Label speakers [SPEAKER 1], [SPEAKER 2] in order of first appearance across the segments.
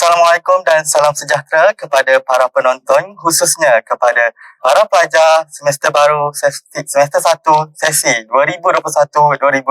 [SPEAKER 1] Assalamualaikum dan salam sejahtera kepada para penonton, khususnya kepada para pelajar semester baru semester 1 sesi 2021-2022.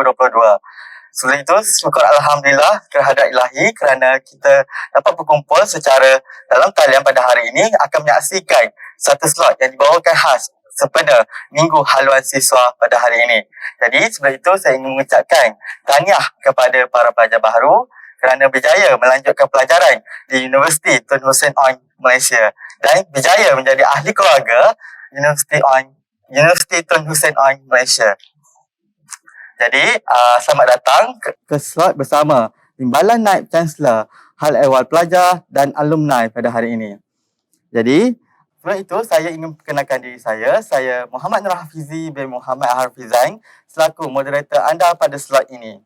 [SPEAKER 1] Sebelum itu, syukur Alhamdulillah kehadirat ilahi kerana kita dapat berkumpul secara dalam talian pada hari ini akan menyaksikan satu slot yang dibawakan khas sempena Minggu Haluan Siswa pada hari ini. Jadi sebelum itu saya ingin mengucapkan tahniah kepada para pelajar baru kerana berjaya melanjutkan pelajaran di Universiti Tun Hussein On Malaysia dan berjaya menjadi ahli keluarga Universiti Tun Hussein On Malaysia. Jadi selamat datang ke slot bersama Timbalan Naib Chancellor, Hal Ehwal Pelajar dan Alumni pada hari ini. Jadi sebelum itu saya ingin perkenalkan diri saya Muhammad Nur Hafizi bin Muhammad Hafizan selaku moderator anda pada slot ini.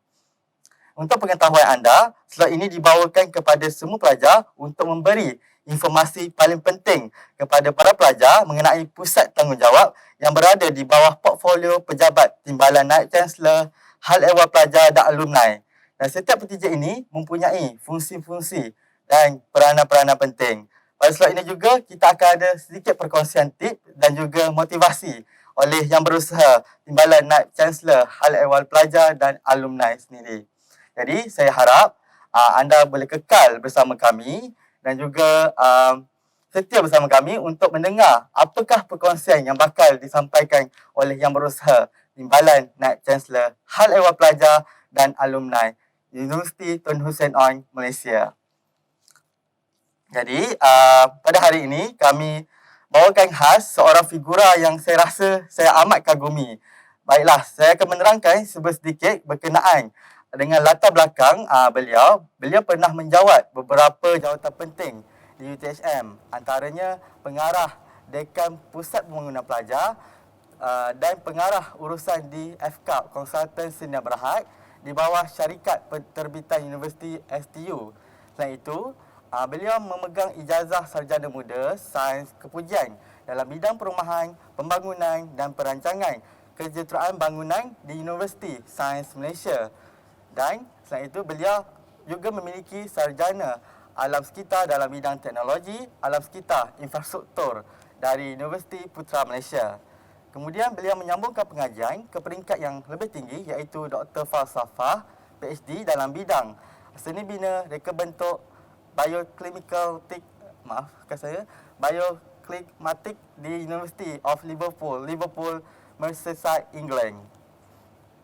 [SPEAKER 1] Untuk pengetahuan anda, slot ini dibawakan kepada semua pelajar untuk memberi informasi paling penting kepada para pelajar mengenai pusat tanggungjawab yang berada di bawah portfolio pejabat Timbalan Naib Chancellor, Hal Ehwal Pelajar dan Alumni. Dan setiap petija ini mempunyai fungsi-fungsi dan peranan-peranan penting. Pada slot ini juga kita akan ada sedikit perkongsian tip dan juga motivasi oleh yang berusaha Timbalan Naib Chancellor, Hal Ehwal Pelajar dan Alumni sendiri. Jadi saya harap anda boleh kekal bersama kami dan juga setia bersama kami untuk mendengar apakah perkongsian yang bakal disampaikan oleh yang berusaha Timbalan Naib Chancellor, Hal Ehwal Pelajar dan Alumni Universiti Tun Hussein On Malaysia. Jadi pada hari ini kami bawakan khas seorang figura yang saya rasa saya amat kagumi. Baiklah, saya akan menerangkan sedikit berkenaan dengan latar belakang beliau pernah menjawat beberapa jawatan penting di UTHM, antaranya pengarah Dekan Pusat Pembangunan Pelajar dan pengarah urusan di FKAP Konsultan Sdn Bhd di bawah syarikat penerbitan Universiti STU. Selain itu, beliau memegang ijazah sarjana muda Sains Kepujian dalam bidang perumahan, pembangunan dan perancangan kesejahteraan bangunan di Universiti Sains Malaysia. Dan selain itu beliau juga memiliki sarjana alam sekitar dalam bidang teknologi, alam sekitar, infrastruktur dari Universiti Putra Malaysia. Kemudian beliau menyambungkan pengajian ke peringkat yang lebih tinggi iaitu Dr. Falsafah PhD dalam bidang seni bina reka bentuk bioklimatik di University of Liverpool, Merseyside, England.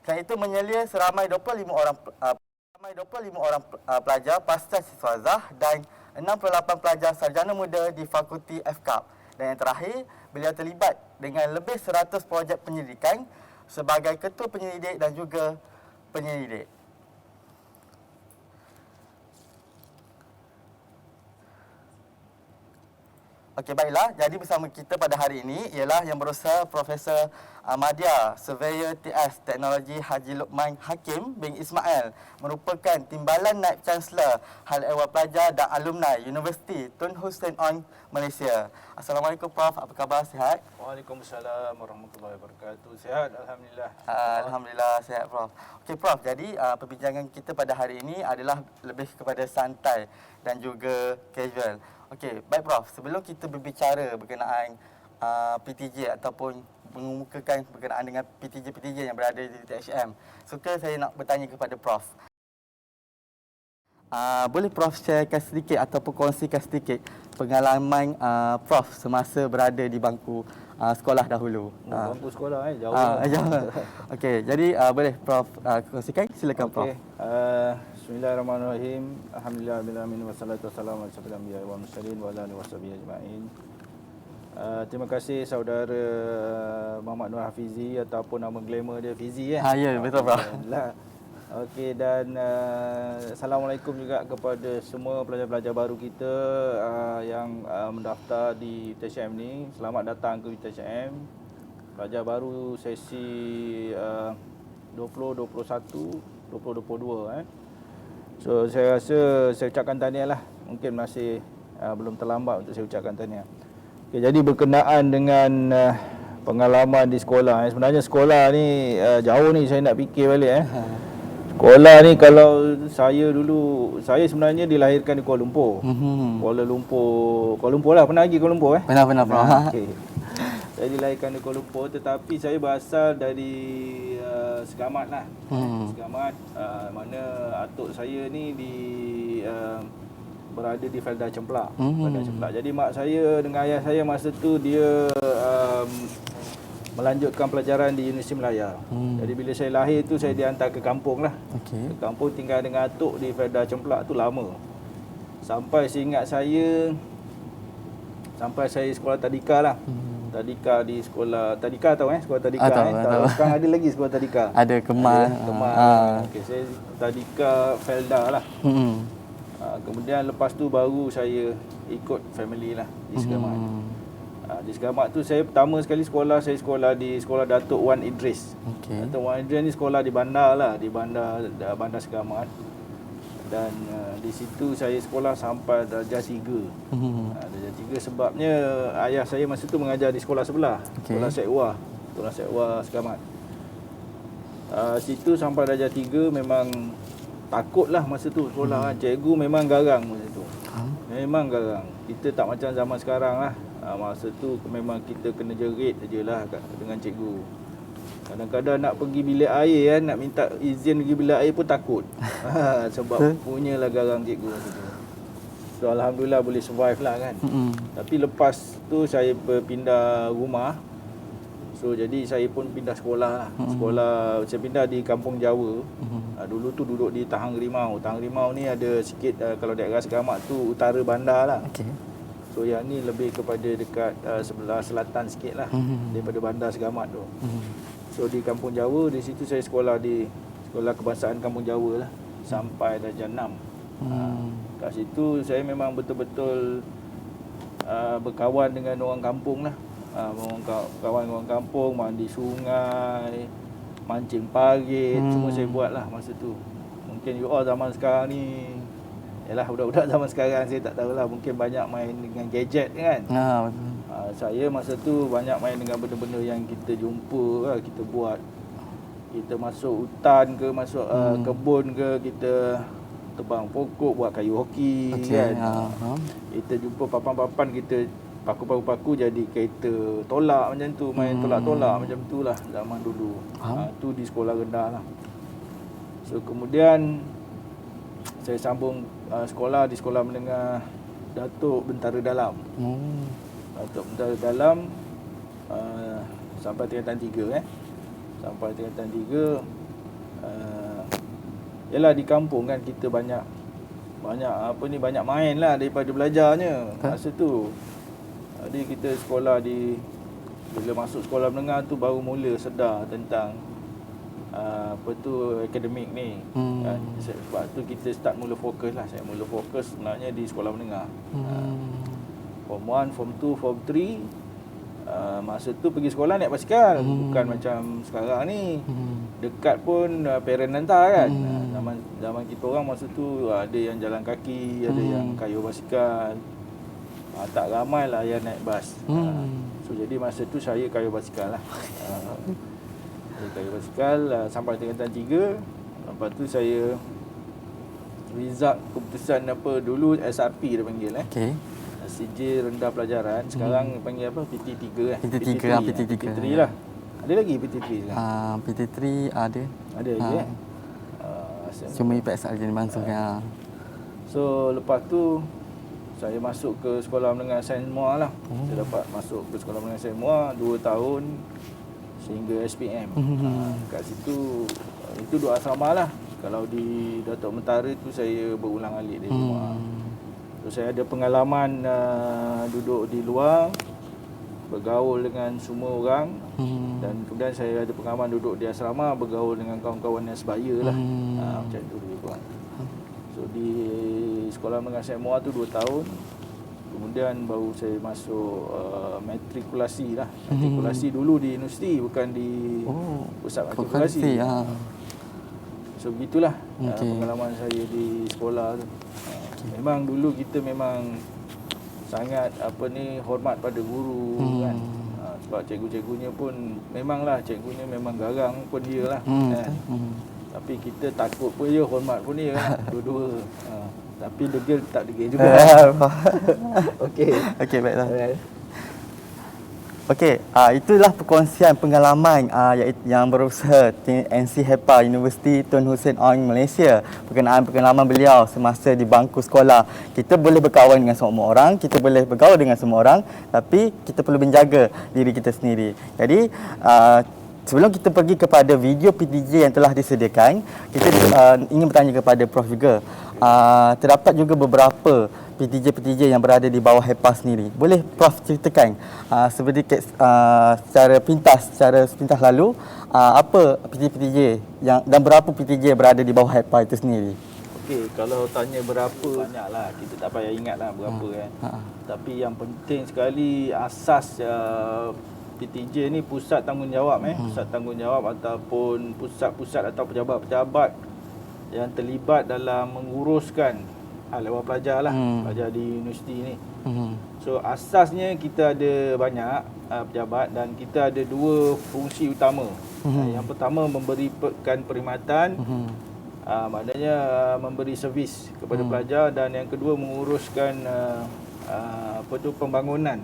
[SPEAKER 1] Selain itu menyelia seramai 25 orang pelajar pasca siswazah dan 68 pelajar sarjana muda di Fakulti FKAP. Dan yang terakhir, beliau terlibat dengan lebih 100 projek penyelidikan sebagai ketua penyelidik dan juga penyelidik. Okey, baiklah. Jadi bersama kita pada hari ini ialah yang berusaha Profesor Madya, Surveyor TS Teknologi Haji Luqman Hakim bin Ismail, merupakan Timbalan Naib Chancellor, Hal Ehwal Pelajar dan Alumni Universiti Tun Hussein On Malaysia. Assalamualaikum Prof, apa khabar? Sihat?
[SPEAKER 2] Waalaikumsalam warahmatullahi wabarakatuh. Sihat, alhamdulillah.
[SPEAKER 1] Alhamdulillah sihat Prof. Okey Prof, jadi perbincangan kita pada hari ini adalah lebih kepada santai dan juga casual. Okey, baik Prof. Sebelum kita berbicara berkenaan PTJ ataupun mengemukakan berkenaan dengan PTJ-PTJ yang berada di THM, suka saya nak bertanya kepada Prof. Boleh Prof sharekan sedikit ataupun kongsikan sedikit pengalaman Prof semasa berada di bangku sekolah dahulu?
[SPEAKER 2] Bangku sekolah jauh.
[SPEAKER 1] Jauh. Okey, jadi boleh Prof kongsikan, silakan Prof.
[SPEAKER 2] Bismillahirrahmanirrahim. Alhamdulillahirabbil wassalatu wassalamu ala asyrafil anbiya'i wal mursalin wa ala alihi washabihi ajma'in. Terima kasih saudara Muhammad Nur Hafizi ataupun nama glamour dia Fizi
[SPEAKER 1] ya. Ya, betul Prof.
[SPEAKER 2] Okey, dan assalamualaikum juga kepada semua pelajar-pelajar baru kita yang mendaftar di UTHM ni. Selamat datang ke UTHM. Pelajar baru sesi 2021 2022 So saya rasa saya ucapkan tahniah lah. Mungkin masih belum terlambat untuk saya ucapkan tahniah. Okay, jadi berkenaan dengan pengalaman di sekolah. Sebenarnya sekolah ni jauh ni saya nak fikir balik. Sekolah ni kalau saya dulu, saya sebenarnya dilahirkan di Kuala Lumpur. Kuala Lumpur lah, pernah pergi Kuala Lumpur
[SPEAKER 1] Pernah.
[SPEAKER 2] Okey. Saya dilahirkan di Kuala Lumpur tetapi saya berasal dari Segamat lah. Segamat, mana atuk saya ni berada di Felda Cemplak. Felda Cemplak. Jadi mak saya dengan ayah saya masa tu dia melanjutkan pelajaran di Universiti Melaya. Jadi bila saya lahir tu saya dihantar ke kampung lah.
[SPEAKER 1] Okey.
[SPEAKER 2] Ke kampung tinggal dengan atuk di Felda Cemplak tu lama. Sampai seingat saya sekolah tadika lah. Tadika di sekolah tadika tahu sekolah tadika tahu. Sekarang ada lagi sekolah tadika.
[SPEAKER 1] Ada Kemar.
[SPEAKER 2] Okey, saya tadika Felda lah. Kemudian lepas tu baru saya ikut family lah di Segamat. Di Segamat tu saya pertama sekali saya sekolah di sekolah Datuk Wan Idris. Datuk Wan Idris ni sekolah di bandar lah, di bandar Segamat. Dan di situ saya sekolah sampai darjah 3. Darjah 3 sebabnya ayah saya masa tu mengajar di sekolah sebelah, sekolah Sekwa Segamat. Situ sampai darjah 3 memang takutlah masa tu sekolah. Cikgu memang garang masa tu. Memang garang. Kita tak macam zaman sekarang lah. Masa tu memang kita kena jerit je lah dengan cikgu. Kadang-kadang nak pergi bilik air nak minta izin pergi bilik air pun takut. Sebab punyalah garang cikgu masa tu. So alhamdulillah boleh survive lah kan. Tapi lepas tu saya berpindah rumah. So jadi saya pun pindah sekolah lah. Saya pindah di Kampung Jawa. Dulu tu duduk di Tahang Rimau. Tahang Rimau ni ada sikit kalau daerah Segamat tu utara bandar lah. So yang ni lebih kepada dekat sebelah selatan sikit lah daripada bandar Segamat tu. So di Kampung Jawa, di situ saya sekolah di Sekolah Kebangsaan Kampung Jawa lah sampai darjah 6. Kat situ saya memang betul-betul berkawan dengan orang kampung lah. Kawan orang kampung, mandi sungai, mancing parit, semua saya buat lah masa tu. Mungkin you all zaman sekarang ni, yalah budak-budak zaman sekarang saya tak tahulah, mungkin banyak main dengan gadget kan.
[SPEAKER 1] Betul.
[SPEAKER 2] Saya masa tu banyak main dengan benda-benda yang kita jumpa lah, kita buat. Kita masuk hutan ke, masuk kebun ke, kita tebang pokok, buat kayu hoki kan. Kita jumpa papan-papan, kita paku-paku jadi kereta tolak macam tu, main tolak-tolak macam tu lah zaman dulu. Tu di sekolah rendah lah. So kemudian saya sambung sekolah di sekolah menengah Datuk Bentara Dalam. Datuk Bentara Dalam sampai tingkatan 3 Sampai tingkatan 3 yalah di kampung kan kita banyak main lah daripada belajarnya masa tu. Jadi kita sekolah bila masuk sekolah menengah tu baru mula sedar tentang akademik ni. Sebab tu kita start mula fokus lah. Saya mula fokus sebenarnya di sekolah menengah. Form 1, Form 2, Form 3 masa tu pergi sekolah naik basikal. Bukan macam sekarang ni dekat pun parent hantar kan. Zaman kita orang masa tu ada yang jalan kaki, ada yang kayuh basikal. Tak ramai lah yang naik bas. So jadi masa tu saya kayuh basikal lah. Saya kayuh basikal sampai tingkatan 3. Lepas tu saya result keputusan dulu SRP dia panggil Sijil Rendah Pelajaran. Sekarang panggil apa? PT3 PT3 lah. Ada lagi PT3 sekarang?
[SPEAKER 1] PT3 ada.
[SPEAKER 2] Ada lagi
[SPEAKER 1] Cuma IPS saja dimasukkan.
[SPEAKER 2] So lepas tu saya masuk ke sekolah menengah Sains Muar lah. Saya dapat masuk ke sekolah menengah Sains Muar 2 tahun sehingga SPM. Kat situ itu dua asrama lah. Kalau di Datuk Mentara tu saya berulang alik di rumah. So saya ada pengalaman duduk di luar, bergaul dengan semua orang. Dan kemudian saya ada pengalaman duduk di asrama, bergaul dengan kawan-kawan yang sebaya lah. Macam tu lebih kurang. So di sekolah menengah Sains Muar tu 2 tahun. Kemudian baru saya masuk matrikulasi lah. Matrikulasi dulu di universiti, bukan di pusat matrikulasi. So begitulah pengalaman saya di sekolah tu. Memang dulu kita memang sangat hormat pada guru kan. Sebab cikgu-cikgunya pun memanglah cikgunya memang garang pun dia lah. Tapi kita takut pun ya, hormat pun ya. Dua-dua. Tapi degil tak degil juga. Okey.
[SPEAKER 1] Okey, baiklah. Okey, itulah perkongsian pengalaman yang berusaha NC HEPA Universiti Tun Hussein Onn Malaysia berkenaan pengalaman beliau semasa di bangku sekolah. Kita boleh berkawan dengan semua orang, kita boleh bergaul dengan semua orang, tapi kita perlu menjaga diri kita sendiri. Jadi sebelum kita pergi kepada video PTJ yang telah disediakan, kita ingin bertanya kepada Prof juga. Terdapat juga beberapa PTJ yang berada di bawah HEPA sendiri. Boleh Prof ceritakan sedikit secara pintas lalu apa PTJ dan berapa PTJ berada di bawah HEPA itu sendiri?
[SPEAKER 2] Okey, kalau tanya berapa, banyaklah. Kita tak payah ingatlah berapa kan. Tapi yang penting sekali asas PTJ ni pusat tanggungjawab pusat tanggungjawab ataupun pusat-pusat atau pejabat-pejabat yang terlibat dalam menguruskan hal ehwal pelajar lah, pelajar di universiti ni. So asasnya kita ada banyak pejabat dan kita ada dua fungsi utama. Yang pertama memberikan perkhidmatan, maknanya memberi servis kepada pelajar, dan yang kedua menguruskan pembangunan.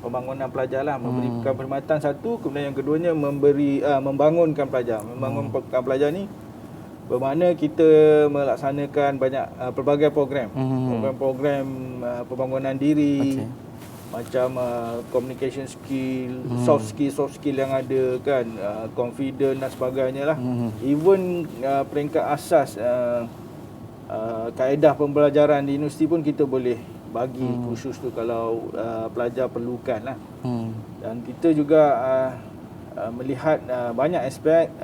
[SPEAKER 2] Pembangunan pelajar lah, memberikan perkhidmatan satu, kemudian yang keduanya membangunkan pelajar. Membangunkan pelajar ni bermakna kita melaksanakan banyak pelbagai program. Program-program pembangunan diri, macam communication skill, soft skill yang ada kan, confident dan sebagainya lah. Even peringkat asas kaedah pembelajaran di universiti pun kita boleh bagi khusus tu kalau pelajar perlukan lah. Dan kita juga melihat banyak aspek,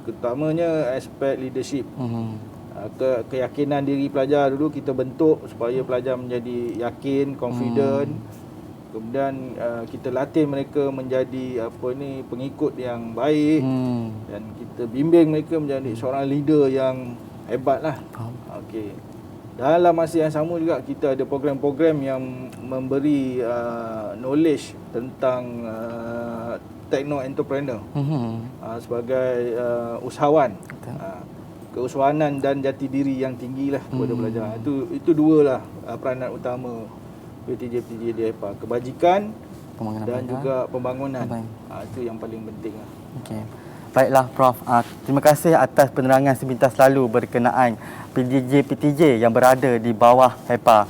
[SPEAKER 2] terutamanya aspek leadership. Keyakinan diri pelajar dulu kita bentuk supaya pelajar menjadi yakin, confident. Kemudian kita latih mereka menjadi pengikut yang baik, dan kita bimbing mereka menjadi seorang leader yang hebat lah. Okey. Dalam masa yang sama juga kita ada program-program yang memberi knowledge tentang techno-entrepreneur sebagai usahawan. Keusahawanan dan jati diri yang tinggi lah kepada pelajar. Itu dua lah peranan utama PTJ di HEPA. Kebajikan dan juga pembangunan. Itu yang paling penting lah.
[SPEAKER 1] Okey. Baiklah Prof. Terima kasih atas penerangan sepintas lalu berkenaan PTJ yang berada di bawah HEPA.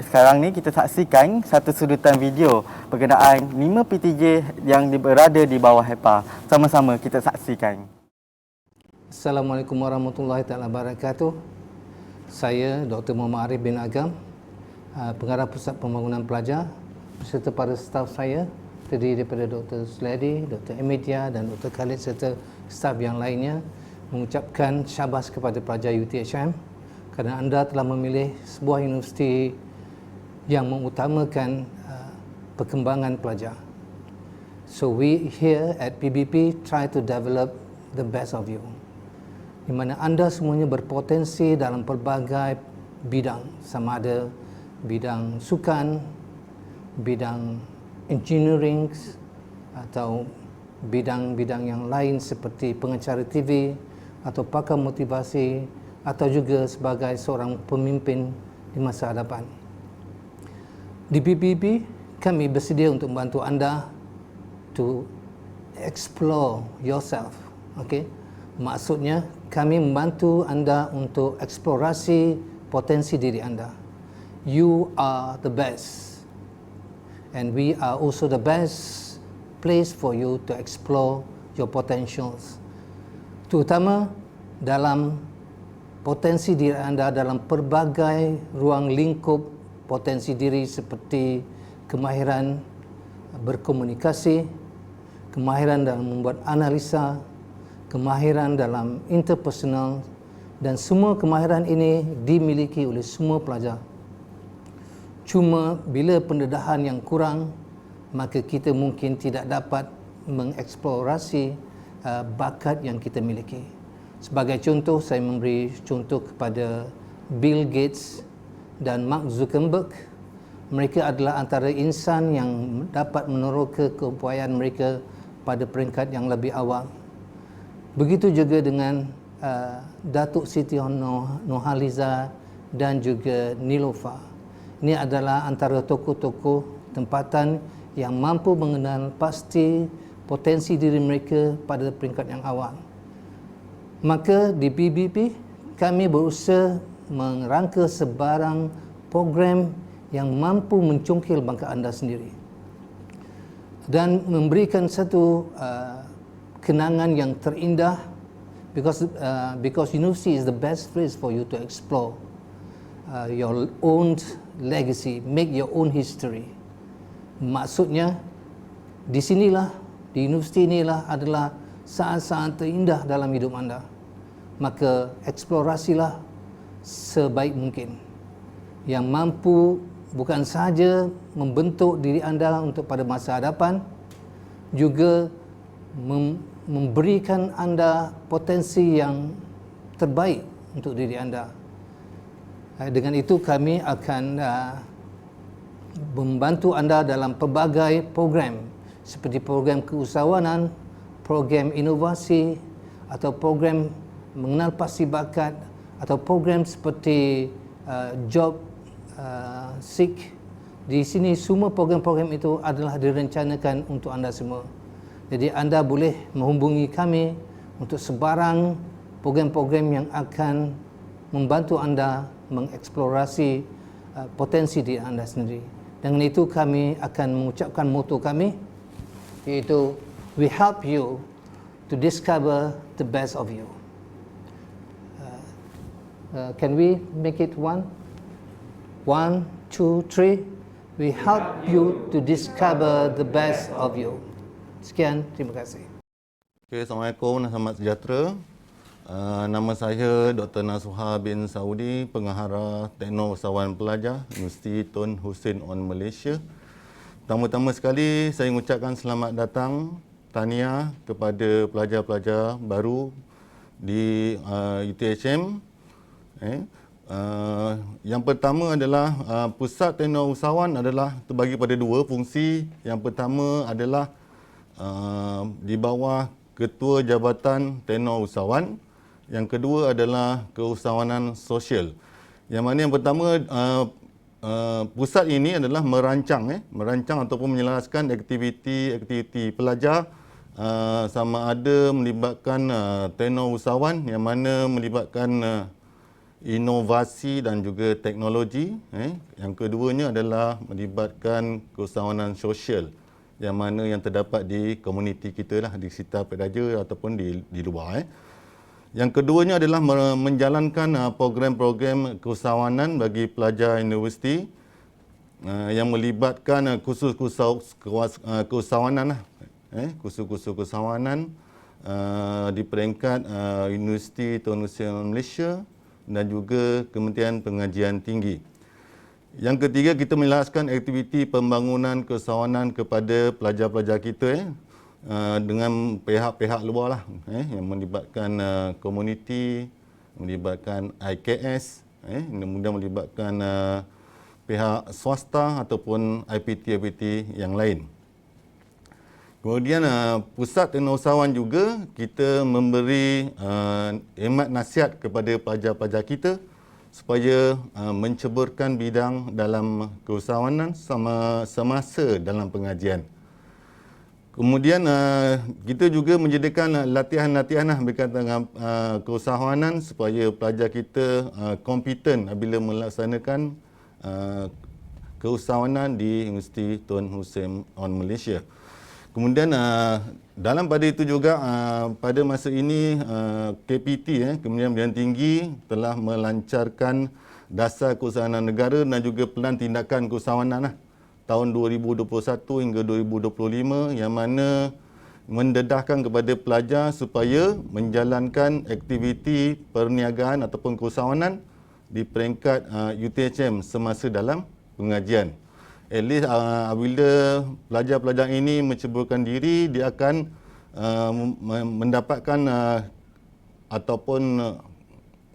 [SPEAKER 1] Sekarang ni kita saksikan satu sudutan video berkenaan 5 PTJ yang berada di bawah HEPA. Sama-sama kita saksikan.
[SPEAKER 3] Assalamualaikum warahmatullahi wabarakatuh. Saya Dr. Muhammad Arif bin Agam, Pengarah Pusat Pembangunan Pelajar, beserta para staf saya terdiri daripada Dr. Sledi, Dr. Emidia dan Dr. Khalid serta staf yang lainnya, mengucapkan syabas kepada pelajar UTHM kerana anda telah memilih sebuah universiti yang mengutamakan perkembangan pelajar. So we here at PBP try to develop the best of you, di mana anda semuanya berpotensi dalam pelbagai bidang, sama ada bidang sukan, bidang engineering, atau bidang-bidang yang lain seperti pengacara TV atau pakar motivasi, atau juga sebagai seorang pemimpin di masa hadapan. Di PBB, kami bersedia untuk membantu anda to explore yourself. Okay? Maksudnya, kami membantu anda untuk eksplorasi potensi diri anda. You are the best, and we are also the best place for you to explore your potentials, terutama dalam potensi diri anda dalam pelbagai ruang lingkup potensi diri seperti kemahiran berkomunikasi, kemahiran dalam membuat analisa, kemahiran dalam interpersonal, dan semua kemahiran ini dimiliki oleh semua pelajar. Cuma bila pendedahan yang kurang, maka kita mungkin tidak dapat mengeksplorasi bakat yang kita miliki. Sebagai contoh, saya memberi contoh kepada Bill Gates dan Mark Zuckerberg. Mereka adalah antara insan yang dapat meneroka keupayaan mereka pada peringkat yang lebih awal. Begitu juga dengan Datuk Siti Nurhaliza dan juga Nilofa. Ini adalah antara tokoh-tokoh tempatan yang mampu mengenal pasti potensi diri mereka pada peringkat yang awal. Maka di BBP kami berusaha merangka sebarang program yang mampu mencongkil bangka anda sendiri dan memberikan satu kenangan yang terindah, because university is the best place for you to explore your own legacy, make your own history. Maksudnya di sinilah, di universiti inilah adalah saat-saat terindah dalam hidup anda. Maka eksplorasilah sebaik mungkin yang mampu bukan sahaja membentuk diri anda untuk pada masa hadapan, juga memberikan anda potensi yang terbaik untuk diri anda. Dengan itu kami akan membantu anda dalam pelbagai program seperti program keusahawanan, program inovasi atau program mengenal pasti bakat atau program seperti job seek. Di sini semua program-program itu adalah direncanakan untuk anda semua. Jadi anda boleh menghubungi kami untuk sebarang program-program yang akan membantu anda mengeksplorasi potensi diri anda sendiri. Dengan itu kami akan mengucapkan motto kami, iaitu we help you to discover the best of you. Can we make it one? 1, 2, 3. We help you to discover the best of you. Sekian, terima kasih.
[SPEAKER 4] Okay, Assalamualaikum dan selamat sejahtera. Nama saya Dr. Nasuha bin Saudi, Pengarah Teknologi Usahawan Pelajar Universiti Tun Hussein on Malaysia. Pertama-tama sekali saya mengucapkan selamat datang, tahniah kepada pelajar-pelajar baru di UTHM. Yang pertama adalah Pusat Teknologi Usahawan adalah terbagi pada dua fungsi. Yang pertama adalah di bawah Ketua Jabatan Teknologi Usahawan. Yang kedua adalah keusahawanan sosial. Yang mana yang pertama, pusat ini adalah merancang ataupun menyelaraskan aktiviti pelajar sama ada melibatkan teknologi usahawan, yang mana melibatkan inovasi dan juga teknologi. Yang keduanya adalah melibatkan keusahawanan sosial, yang mana yang terdapat di komuniti kita lah, di sekitar Pedaja ataupun di luar. Yang keduanya adalah menjalankan program-program keusahawanan bagi pelajar universiti yang melibatkan kursus-kursus keusahawanan kursus-kursus keusahawanan di peringkat Universiti Tun Hussein Malaysia dan juga Kementerian Pengajian Tinggi. Yang ketiga, kita menjelaskan aktiviti pembangunan keusahawanan kepada pelajar-pelajar kita dengan pihak-pihak luar lah, yang melibatkan komuniti, melibatkan IKS, kemudian melibatkan pihak swasta ataupun IPT yang lain. Kemudian Pusat Teknologi Usahawan juga kita memberi khidmat nasihat kepada pelajar-pelajar kita supaya menceburkan bidang dalam keusahawanan semasa dalam pengajian. Kemudian kita juga menyediakan latihan-latihan berkaitan dengan keusahawanan supaya pelajar kita kompeten apabila melaksanakan keusahawanan di Universiti Tun Hussein on Malaysia. Kemudian dalam pada itu juga pada masa ini KPT, Kementerian Pendidikan Tinggi telah melancarkan dasar keusahawanan negara dan juga pelan tindakan keusahawanan tahun 2021 hingga 2025, yang mana mendedahkan kepada pelajar supaya menjalankan aktiviti perniagaan ataupun keusahawanan di peringkat UTHM semasa dalam pengajian. At least apabila pelajar-pelajar ini menceburkan diri, dia akan mendapatkan ataupun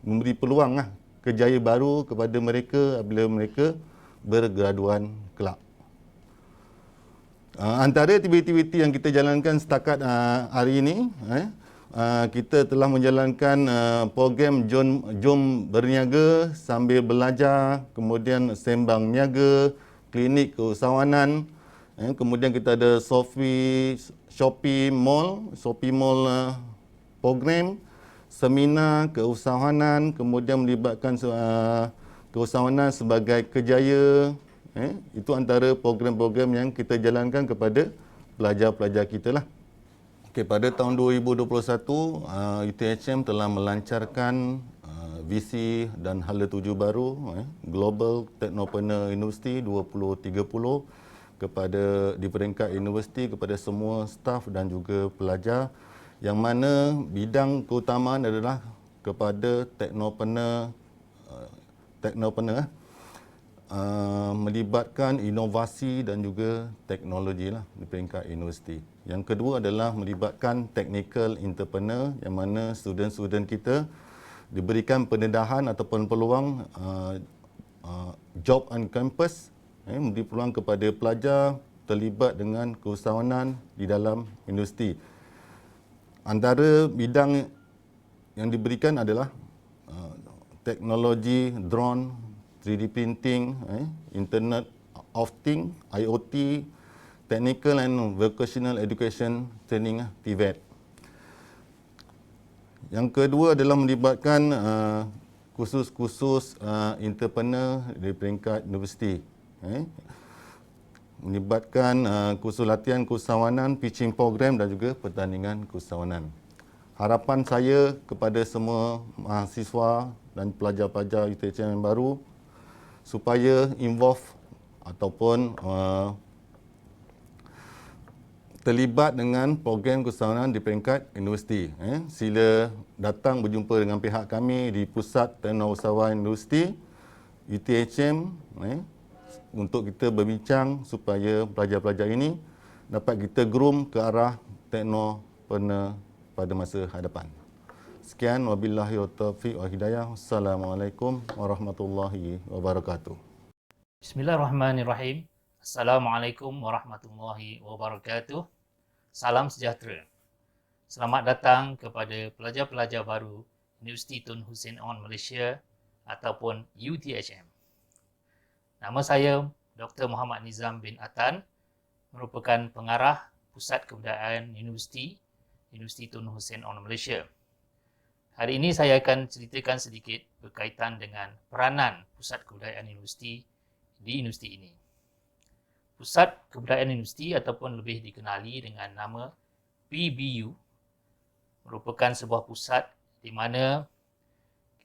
[SPEAKER 4] memberi peluang kejayaan baru kepada mereka apabila mereka bergraduan kelak. Antara aktiviti yang kita jalankan setakat hari ini, kita telah menjalankan program Jom Berniaga Sambil Belajar, kemudian Sembang Niaga, klinik keusahawanan. Kemudian kita ada Shopee Mall program, seminar keusahawanan, kemudian melibatkan keusahawanan sebagai kerjaya. Itu antara program-program yang kita jalankan kepada pelajar-pelajar kita lah. Okay, pada tahun 2021, UTHM telah melancarkan visi dan hala tuju baru, Global Technopreneur University 2030 di peringkat universiti kepada semua staf dan juga pelajar, yang mana bidang keutamaan adalah kepada teknopreneur melibatkan inovasi dan juga teknologi lah di peringkat universiti. Yang kedua adalah melibatkan technical entrepreneur, yang mana student-student kita diberikan pendedahan ataupun peluang job on campus, memberi peluang kepada pelajar terlibat dengan keusahawanan di dalam universiti. Antara bidang yang diberikan adalah teknologi drone, 3D printing, Internet of Things, IoT, Technical and Vocational Education Training, TVET. Yang kedua adalah melibatkan kursus-kursus entrepreneur di peringkat universiti. Melibatkan kursus latihan keusahawanan, pitching program dan juga pertandingan keusahawanan. Harapan saya kepada semua mahasiswa dan pelajar-pelajar UTHM yang baru supaya involve ataupun terlibat dengan program keusahawanan di peringkat universiti. Sila datang berjumpa dengan pihak kami di Pusat Teknologi Usahawan Universiti UTHM untuk kita berbincang supaya pelajar-pelajar ini dapat kita groom ke arah teknopreneur pada masa hadapan. Sekian, wabillahi taufiq wal hidayah. Assalamualaikum warahmatullahi wabarakatuh.
[SPEAKER 5] Bismillahirrahmanirrahim. Assalamualaikum warahmatullahi wabarakatuh. Salam sejahtera. Selamat datang kepada pelajar-pelajar baru Universiti Tun Hussein On Malaysia ataupun UTHM. Nama saya Dr. Muhammad Nizam bin Atan, merupakan pengarah Pusat Kebudayaan Universiti Tun Hussein On Malaysia. Hari ini saya akan ceritakan sedikit berkaitan dengan peranan Pusat Kebudayaan Universiti di universiti ini. Pusat Kebudayaan Universiti ataupun lebih dikenali dengan nama PBU merupakan sebuah pusat di mana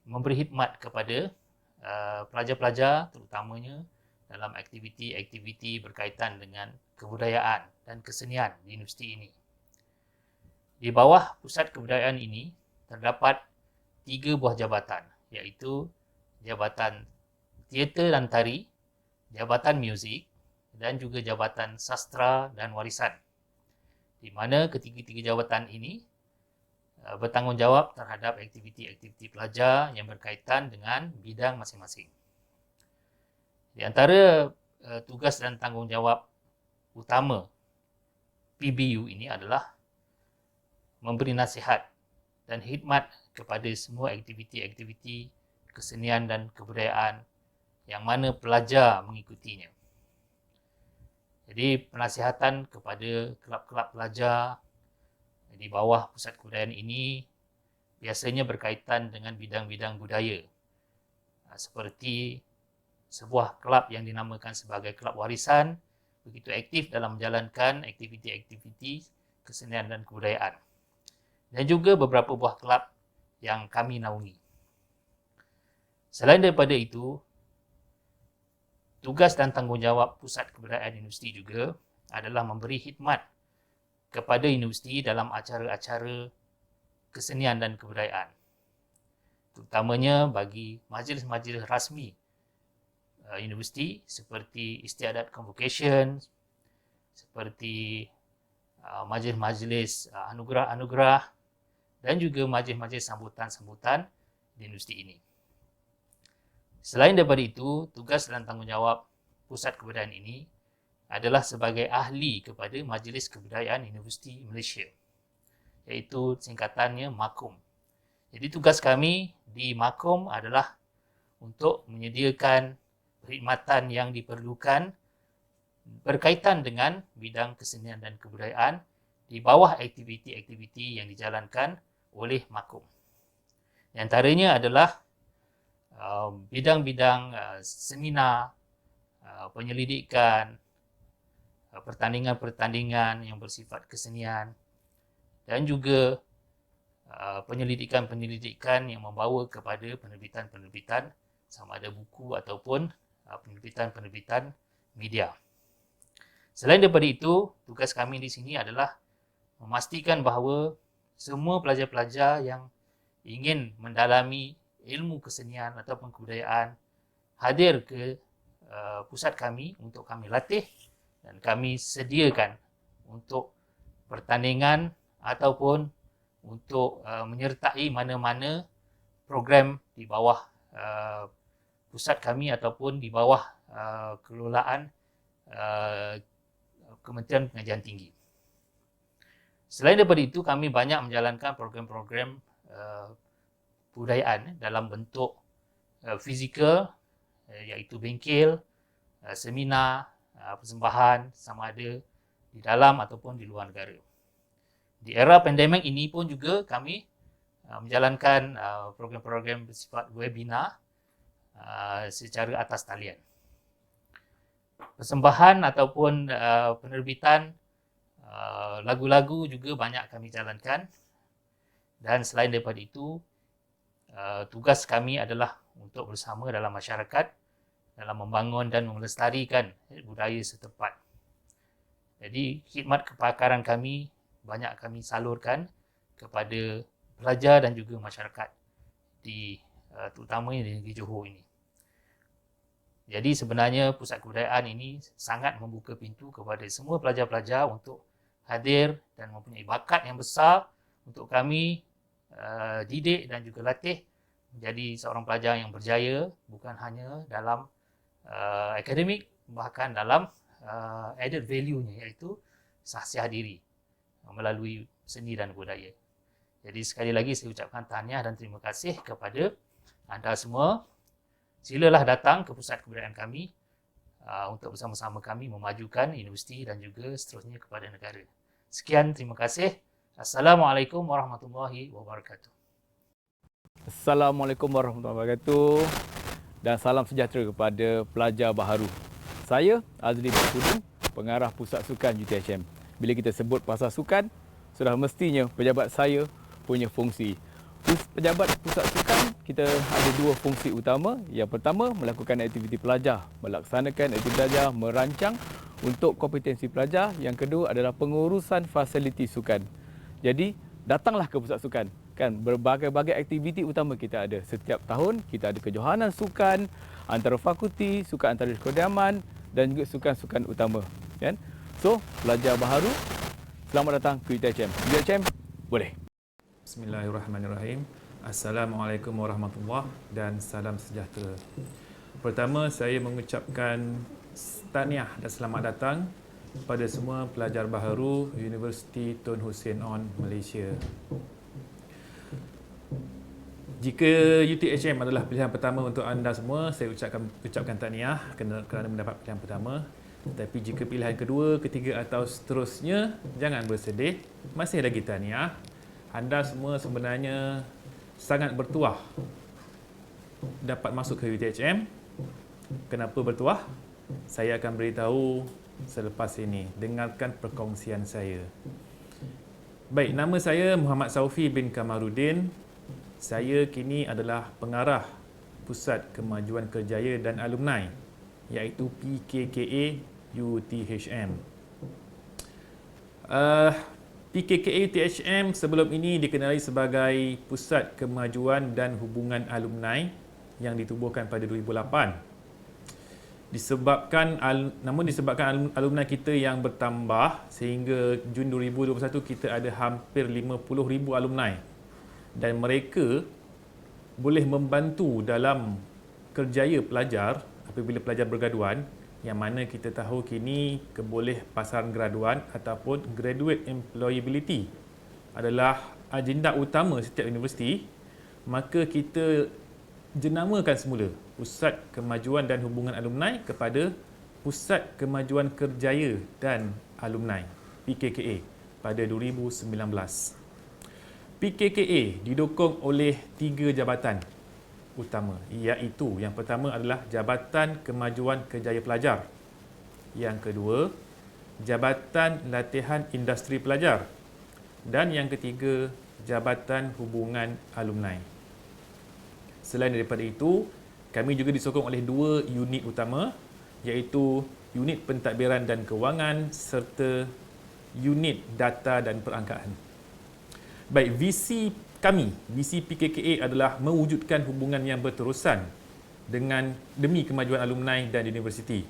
[SPEAKER 5] memberi khidmat kepada pelajar-pelajar terutamanya dalam aktiviti-aktiviti berkaitan dengan kebudayaan dan kesenian di universiti ini. Di bawah Pusat Kebudayaan ini terdapat 3 buah jabatan, iaitu Jabatan Teater dan Tari, Jabatan Muzik dan juga Jabatan Sastra dan Warisan, di mana ketiga-tiga jabatan ini bertanggungjawab terhadap aktiviti-aktiviti pelajar yang berkaitan dengan bidang masing-masing. Di antara tugas dan tanggungjawab utama PBU ini adalah memberi nasihat dan khidmat kepada semua aktiviti-aktiviti kesenian dan kebudayaan yang mana pelajar mengikutinya. Jadi penasihatan kepada kelab-kelab pelajar di bawah Pusat Kebudayaan ini biasanya berkaitan dengan bidang-bidang budaya, seperti sebuah kelab yang dinamakan sebagai Kelab Warisan begitu aktif dalam menjalankan aktiviti-aktiviti kesenian dan kebudayaan, dan juga beberapa buah kelab yang kami naungi. Selain daripada itu, tugas dan tanggungjawab Pusat Kebudayaan Universiti juga adalah memberi khidmat kepada universiti dalam acara-acara kesenian dan kebudayaan, terutamanya bagi majlis-majlis rasmi universiti seperti Istiadat Convocation, seperti majlis-majlis anugerah-anugerah dan juga majlis-majlis sambutan-sambutan di universiti ini. Selain daripada itu, tugas dan tanggungjawab Pusat Kebudayaan ini adalah sebagai ahli kepada Majlis Kebudayaan Universiti Malaysia. iaitu singkatannya MAKUM. Jadi tugas kami di MAKUM adalah untuk menyediakan perkhidmatan yang diperlukan berkaitan dengan bidang kesenian dan kebudayaan di bawah aktiviti-aktiviti yang dijalankan oleh MAKUM. Di antaranya adalah bidang-bidang seminar, penyelidikan, pertandingan-pertandingan yang bersifat kesenian dan juga penyelidikan-penyelidikan yang membawa kepada penerbitan-penerbitan sama ada buku ataupun penerbitan-penerbitan media. Selain daripada itu, tugas kami di sini adalah memastikan bahawa semua pelajar-pelajar yang ingin mendalami ilmu kesenian ataupun kebudayaan hadir ke pusat kami untuk kami latih dan kami sediakan untuk pertandingan ataupun untuk menyertai mana-mana program di bawah pusat kami ataupun di bawah kelolaan Kementerian Pengajian Tinggi. Selain daripada itu, kami banyak menjalankan program-program kebudayaan dalam bentuk fizikal, iaitu bengkel, seminar, persembahan sama ada di dalam ataupun di luar negara. Di era pandemik ini pun juga kami menjalankan program-program bersifat webinar secara atas talian. Persembahan ataupun penerbitan lagu-lagu juga banyak kami jalankan, dan selain daripada itu tugas kami adalah untuk bersama dalam masyarakat dalam membangun dan melestarikan budaya setempat. Jadi khidmat kepakaran kami banyak kami salurkan kepada pelajar dan juga masyarakat terutamanya di negeri Johor ini. Jadi sebenarnya pusat kebudayaan ini sangat membuka pintu kepada semua pelajar-pelajar untuk hadir dan mempunyai bakat yang besar untuk kami didik dan juga latih menjadi seorang pelajar yang berjaya, bukan hanya dalam akademik, bahkan dalam added value-nya, iaitu sahsiah diri melalui seni dan budaya. Jadi sekali lagi saya ucapkan tahniah dan terima kasih kepada anda semua. Silalah datang ke pusat kebudayaan kami untuk bersama-sama kami memajukan universiti dan juga seterusnya kepada negara. Sekian, terima kasih. Assalamualaikum warahmatullahi wabarakatuh.
[SPEAKER 2] Assalamualaikum warahmatullahi wabarakatuh dan salam sejahtera kepada pelajar baharu. Saya Azli Bakudin, pengarah Pusat Sukan UTHM. Bila kita sebut pasal sukan, sudah mestinya pejabat saya punya fungsi. Pejabat Pusat Sukan, kita ada dua fungsi utama. Yang pertama, melakukan aktiviti pelajar, melaksanakan aktiviti pelajar, merancang untuk kompetensi pelajar. Yang kedua adalah pengurusan fasiliti sukan. Jadi, datanglah ke Pusat Sukan. Kan, berbagai-bagai aktiviti utama kita ada. Setiap tahun, kita ada kejohanan sukan antara fakulti, sukan antara kediaman dan juga sukan-sukan utama. Kan? So, pelajar baharu, selamat datang ke UTHM. UTHM, boleh.
[SPEAKER 6] Bismillahirrahmanirrahim. Assalamualaikum warahmatullahi dan salam sejahtera. Pertama, saya mengucapkan tahniah dan selamat datang kepada semua pelajar baharu Universiti Tun Hussein On Malaysia. Jika UTHM adalah pilihan pertama untuk anda semua, saya ucapkan tahniah kerana mendapat pilihan pertama. Tetapi jika pilihan kedua, ketiga atau seterusnya, jangan bersedih. Masih lagi tahniah. Anda semua sebenarnya sangat bertuah dapat masuk ke UTHM. Kenapa bertuah? Saya akan beritahu selepas ini. Dengarkan perkongsian saya. Baik, nama saya Muhammad Saufi bin Kamarudin. Saya kini adalah pengarah Pusat Kemajuan Kerjaya dan Alumni, iaitu PKKA UTHM. PKKA UTHM sebelum ini dikenali sebagai Pusat Kemajuan dan Hubungan Alumni yang ditubuhkan pada 2008. Namun disebabkan alumni kita yang bertambah sehingga Jun 2021 kita ada hampir 50,000 alumni dan mereka boleh membantu dalam kerjaya pelajar apabila pelajar bergraduan, yang mana kita tahu kini keboleh pasaran graduan ataupun graduate employability adalah agenda utama setiap universiti, maka kita jenamakan semula Pusat Kemajuan dan Hubungan Alumni kepada Pusat Kemajuan Kerjaya dan Alumni PKKA pada 2019. PKKA didukung oleh 3 jabatan utama, iaitu yang pertama adalah Jabatan Kemajuan Kerjaya Pelajar, yang kedua Jabatan Latihan Industri Pelajar, dan yang ketiga Jabatan Hubungan Alumni. Selain daripada itu, kami juga disokong oleh 2 unit utama, iaitu unit pentadbiran dan kewangan serta unit data dan perangkaan. Baik, visi kami, visi PKKA adalah mewujudkan hubungan yang berterusan demi kemajuan alumni dan universiti.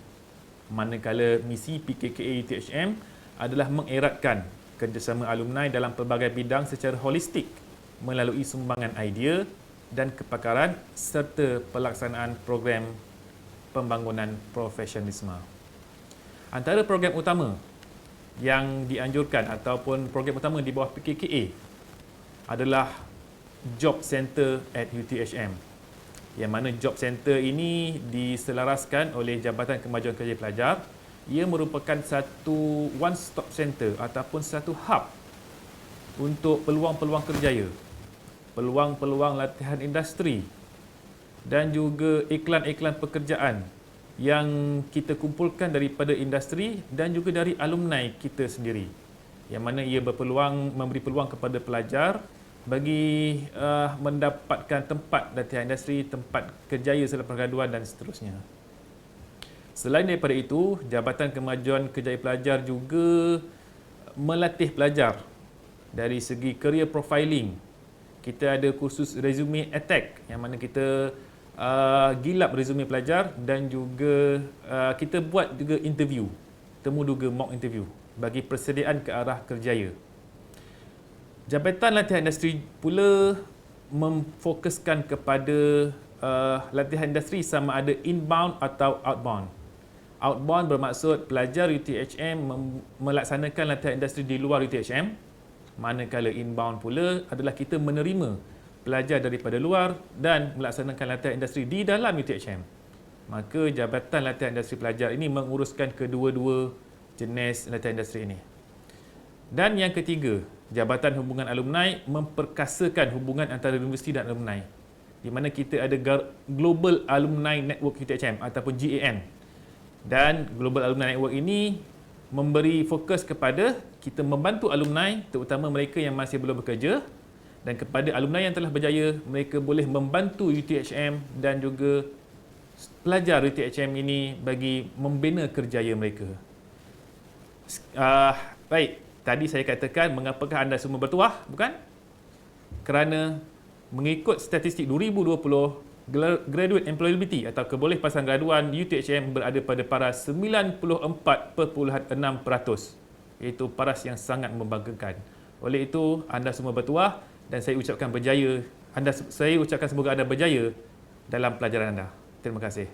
[SPEAKER 6] Manakala misi PKKA UTHM adalah mengeratkan kerjasama alumni dalam pelbagai bidang secara holistik melalui sumbangan idea dan kepakaran serta pelaksanaan program pembangunan profesionalisme. Antara program utama yang dianjurkan ataupun program utama di bawah PKKA adalah Job Center at UTHM, yang mana Job Center ini diselaraskan oleh Jabatan Kemajuan Kerjaya Pelajar. Ia merupakan satu one-stop center ataupun satu hub untuk peluang-peluang kerjaya, peluang-peluang latihan industri dan juga iklan-iklan pekerjaan yang kita kumpulkan daripada industri dan juga dari alumni kita sendiri, yang mana ia memberi peluang kepada pelajar bagi mendapatkan tempat latihan industri, tempat kerjaya selepas graduan dan seterusnya. Selain daripada itu, Jabatan Kemajuan Kerjaya Pelajar juga melatih pelajar dari segi career profiling. Kita ada kursus resume attack, yang mana kita gilap resume pelajar dan juga kita buat juga interview, temu duga mock interview bagi persediaan ke arah kerjaya. Jabatan Latihan Industri pula memfokuskan kepada latihan industri sama ada inbound atau outbound. Outbound bermaksud pelajar UTHM melaksanakan latihan industri di luar UTHM, manakala inbound pula adalah kita menerima pelajar daripada luar dan melaksanakan latihan industri di dalam UTHM. Maka Jabatan Latihan Industri Pelajar ini menguruskan kedua-dua jenis latihan industri ini. Dan yang ketiga, Jabatan Hubungan Alumni memperkasakan hubungan antara universiti dan alumni, di mana kita ada Global Alumni Network UTHM ataupun GAN. Dan Global Alumni Network ini memberi fokus kepada kita membantu alumni, terutama mereka yang masih belum bekerja, dan kepada alumni yang telah berjaya, mereka boleh membantu UTHM dan juga pelajar UTHM ini bagi membina kerjaya mereka. Baik, tadi saya katakan mengapakah anda semua bertuah, bukan? Kerana mengikut statistik 2020, graduate employability atau kebolehpasan graduan UTHM berada pada paras 94.6%, iaitu paras yang sangat membanggakan. Oleh itu, anda semua bertuah dan saya ucapkan saya ucapkan semoga anda berjaya dalam pelajaran anda. Terima kasih.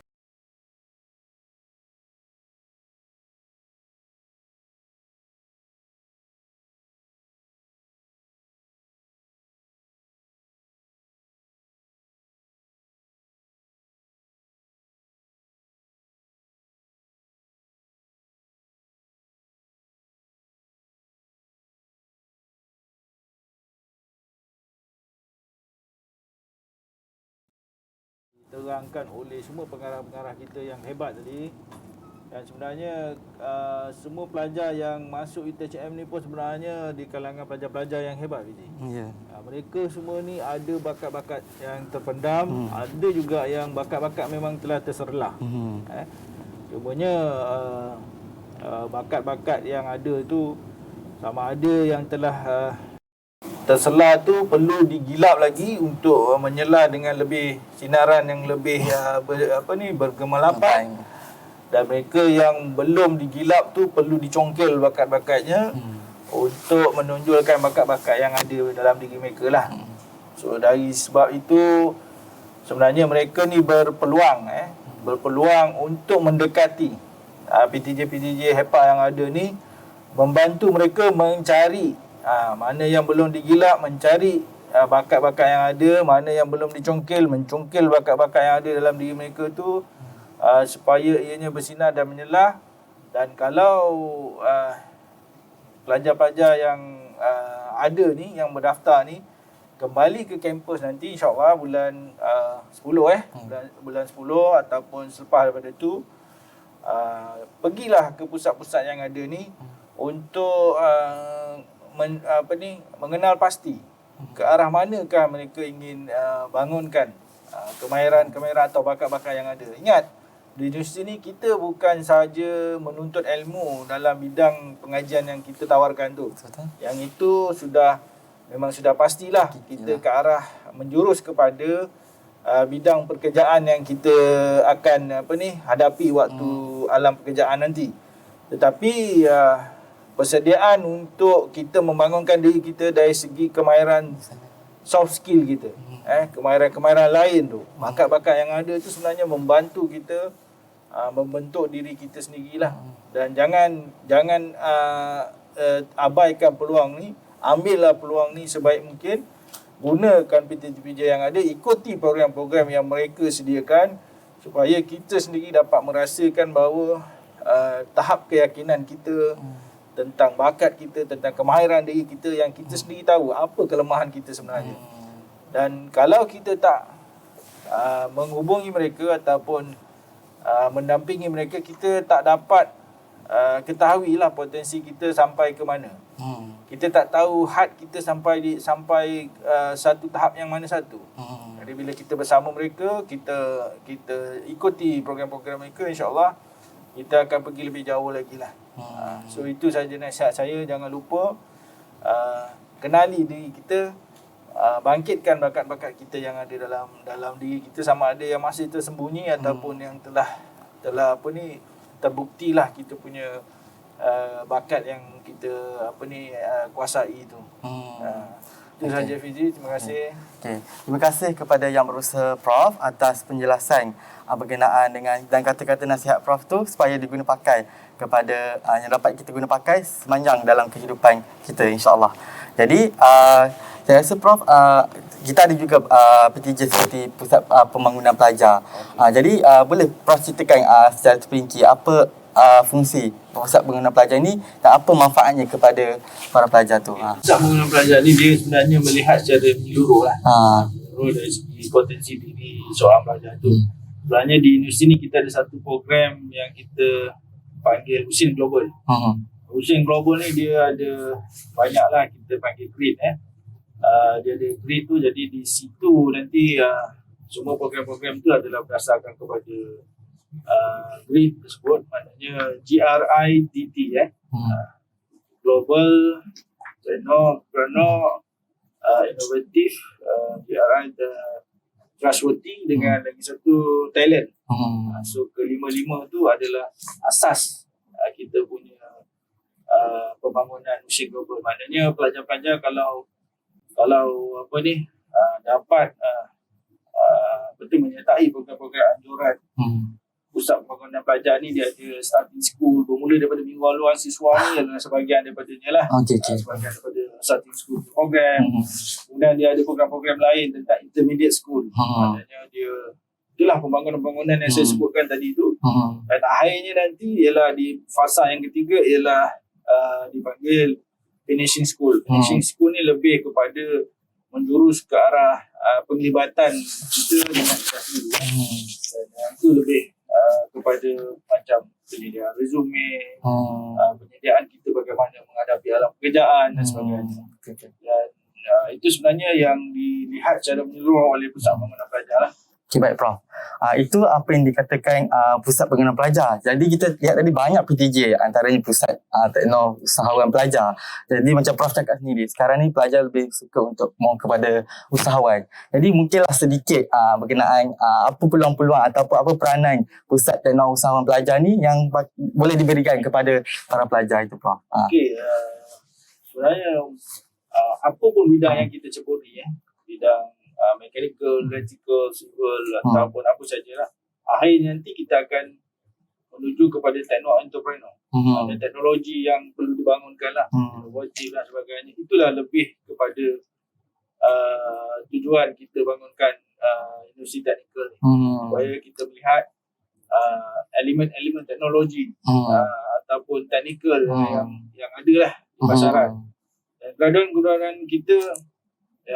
[SPEAKER 2] Terangkan oleh semua pengarah-pengarah kita yang hebat tadi. Dan sebenarnya semua pelajar yang masuk UTHM ni pun sebenarnya di kalangan pelajar-pelajar yang hebat, Fizi.
[SPEAKER 1] Ya.
[SPEAKER 2] Mereka semua ni ada bakat-bakat yang terpendam, ada juga yang bakat-bakat memang telah terserlah. Cumanya bakat-bakat yang ada tu sama ada yang telah terselah tu perlu digilap lagi untuk menyela dengan lebih sinaran yang lebih bergemalangan. Dan mereka yang belum digilap tu perlu dicongkel bakat-bakatnya untuk menonjolkan bakat-bakat yang ada dalam diri mereka lah. So dari sebab itu sebenarnya mereka ni berpeluang untuk mendekati PTJ-PTJ HEPA yang ada ni, membantu mereka mencari Mana yang belum digilap, mencari bakat-bakat yang ada, mana yang belum dicongkil, mencongkil bakat-bakat yang ada dalam diri mereka tu, supaya ianya bersinar dan menyelah. Dan kalau pelajar-pelajar yang ada ni, yang berdaftar ni, kembali ke kampus nanti, insyaAllah bulan 10 bulan 10 ataupun selepas daripada tu, pergilah ke pusat-pusat yang ada ni untuk mengenal pasti ke arah manakah mereka ingin bangunkan kemahiran-kemahiran atau bakat-bakat yang ada. Ingat, di universiti ni kita bukan sahaja menuntut ilmu dalam bidang pengajian yang kita tawarkan tu.
[SPEAKER 1] Betul.
[SPEAKER 2] Yang itu memang sudah pastilah kita ke arah menjurus kepada bidang pekerjaan yang kita akan hadapi waktu alam pekerjaan nanti. Tetapi persediaan untuk kita membangunkan diri kita dari segi kemahiran soft skill kita, kemahiran-kemahiran lain tu, bakat-bakat yang ada tu sebenarnya membantu kita membentuk diri kita sendirilah. Dan jangan abaikan peluang ni, ambillah peluang ni sebaik mungkin. Gunakan PTTPJ yang ada, ikuti program-program yang mereka sediakan supaya kita sendiri dapat merasakan bahawa tahap keyakinan kita tentang bakat kita, tentang kemahiran diri kita, yang kita sendiri tahu apa kelemahan kita sebenarnya. Dan kalau kita tak menghubungi mereka ataupun mendampingi mereka, kita tak dapat ketahuilah potensi kita sampai ke mana. Kita tak tahu had kita sampai satu tahap yang mana satu. Jadi bila kita bersama mereka, kita ikuti program-program mereka, insya-Allah kita akan pergi lebih jauh lagi lah. So itu saja nasihat saya, jangan lupa kenali diri kita, bangkitkan bakat-bakat kita yang ada dalam diri kita, sama ada yang masih tersembunyi ataupun yang telah terbuktilah kita punya bakat yang kita kuasai itu. Itu saja Fizi, terima kasih.
[SPEAKER 1] Terima kasih kepada Yang Berusaha Prof atas penjelasan berkenaan dengan dan kata-kata nasihat Prof tu supaya diguna pakai kepada yang dapat kita guna pakai sepanjang dalam kehidupan kita, insya-Allah. Jadi saya rasa Prof, kita ada juga PTJ seperti Pusat Pembangunan Pelajar. Jadi boleh Prof ceritakan secara terperinci apa fungsi Pusat Pembangunan Pelajar ini dan apa manfaatnya kepada para pelajar tu.
[SPEAKER 2] Pusat Pembangunan Pelajar ni dia sebenarnya melihat secara menyeluruh lah. Menyeluruh dari segi potensi diri seorang pelajar tu. Sebenarnya di universiti ni kita ada satu program yang kita panggil Usin Global. Usin Global ni dia ada banyaklah, kita panggil grid. Dia ada grid tu, jadi di situ nanti semua program-program tu adalah berdasarkan kepada grid tersebut, maknanya GRIDT Global, Inovatif, GRI Trustworthy dengan lagi satu talent. So kelima-lima tu adalah asas kita punya pembangunan Usin Global. Maknanya pelajar-pelajar kalau dapat betul menyertai program-program anjuran Pusat Pembangunan Pelajar ni, dia ada starting school bermula daripada minggu awal siswa ni adalah sebahagian daripadanya lah. Sebahagian daripada starting school program. Kemudian dia ada program-program lain tentang intermediate school. Maknanya itulah pembangunan-pembangunan yang saya sebutkan tadi tu. Dan akhirnya nanti ialah di fasa yang ketiga ialah dipanggil finishing school. Finishing school ni lebih kepada menjurus ke arah penglibatan kita dengan industri. Dan itu lebih kepada macam penyediaan resume, penyediaan kita bagaimana menghadapi alam pekerjaan dan sebagainya. Dan itu sebenarnya yang dilihat secara menyeluruh oleh Pusat Pembangunan Pelajar lah.
[SPEAKER 1] Okay, baik Prof. Itu apa yang dikatakan Pusat Pengenalan Pelajar. Jadi kita lihat tadi banyak PTJ, antaranya Pusat Teknologi Usahawan Pelajar. Jadi macam Prof cakap sendiri, sekarang ni pelajar lebih suka untuk mohon kepada usahawan. Jadi mungkinlah sedikit berkenaan apa peluang-peluang ataupun apa peranan Pusat Teknologi Usahawan Pelajar ni yang boleh diberikan kepada para pelajar itu Prof.
[SPEAKER 2] Okey, sebenarnya apa pun bidang yang kita ceburi, bidang mechanical, electrical, civil ataupun apa sajalah, akhirnya nanti kita akan menuju kepada techno-entrepreneur. Dan teknologi yang perlu dibangunkan lah, inovasi dan sebagainya. Itulah lebih kepada tujuan kita bangunkan universiti teknikal ni. Supaya kita melihat elemen-elemen teknologi ataupun teknikal yang ada lah di pasaran. Dan graduan-graduan kita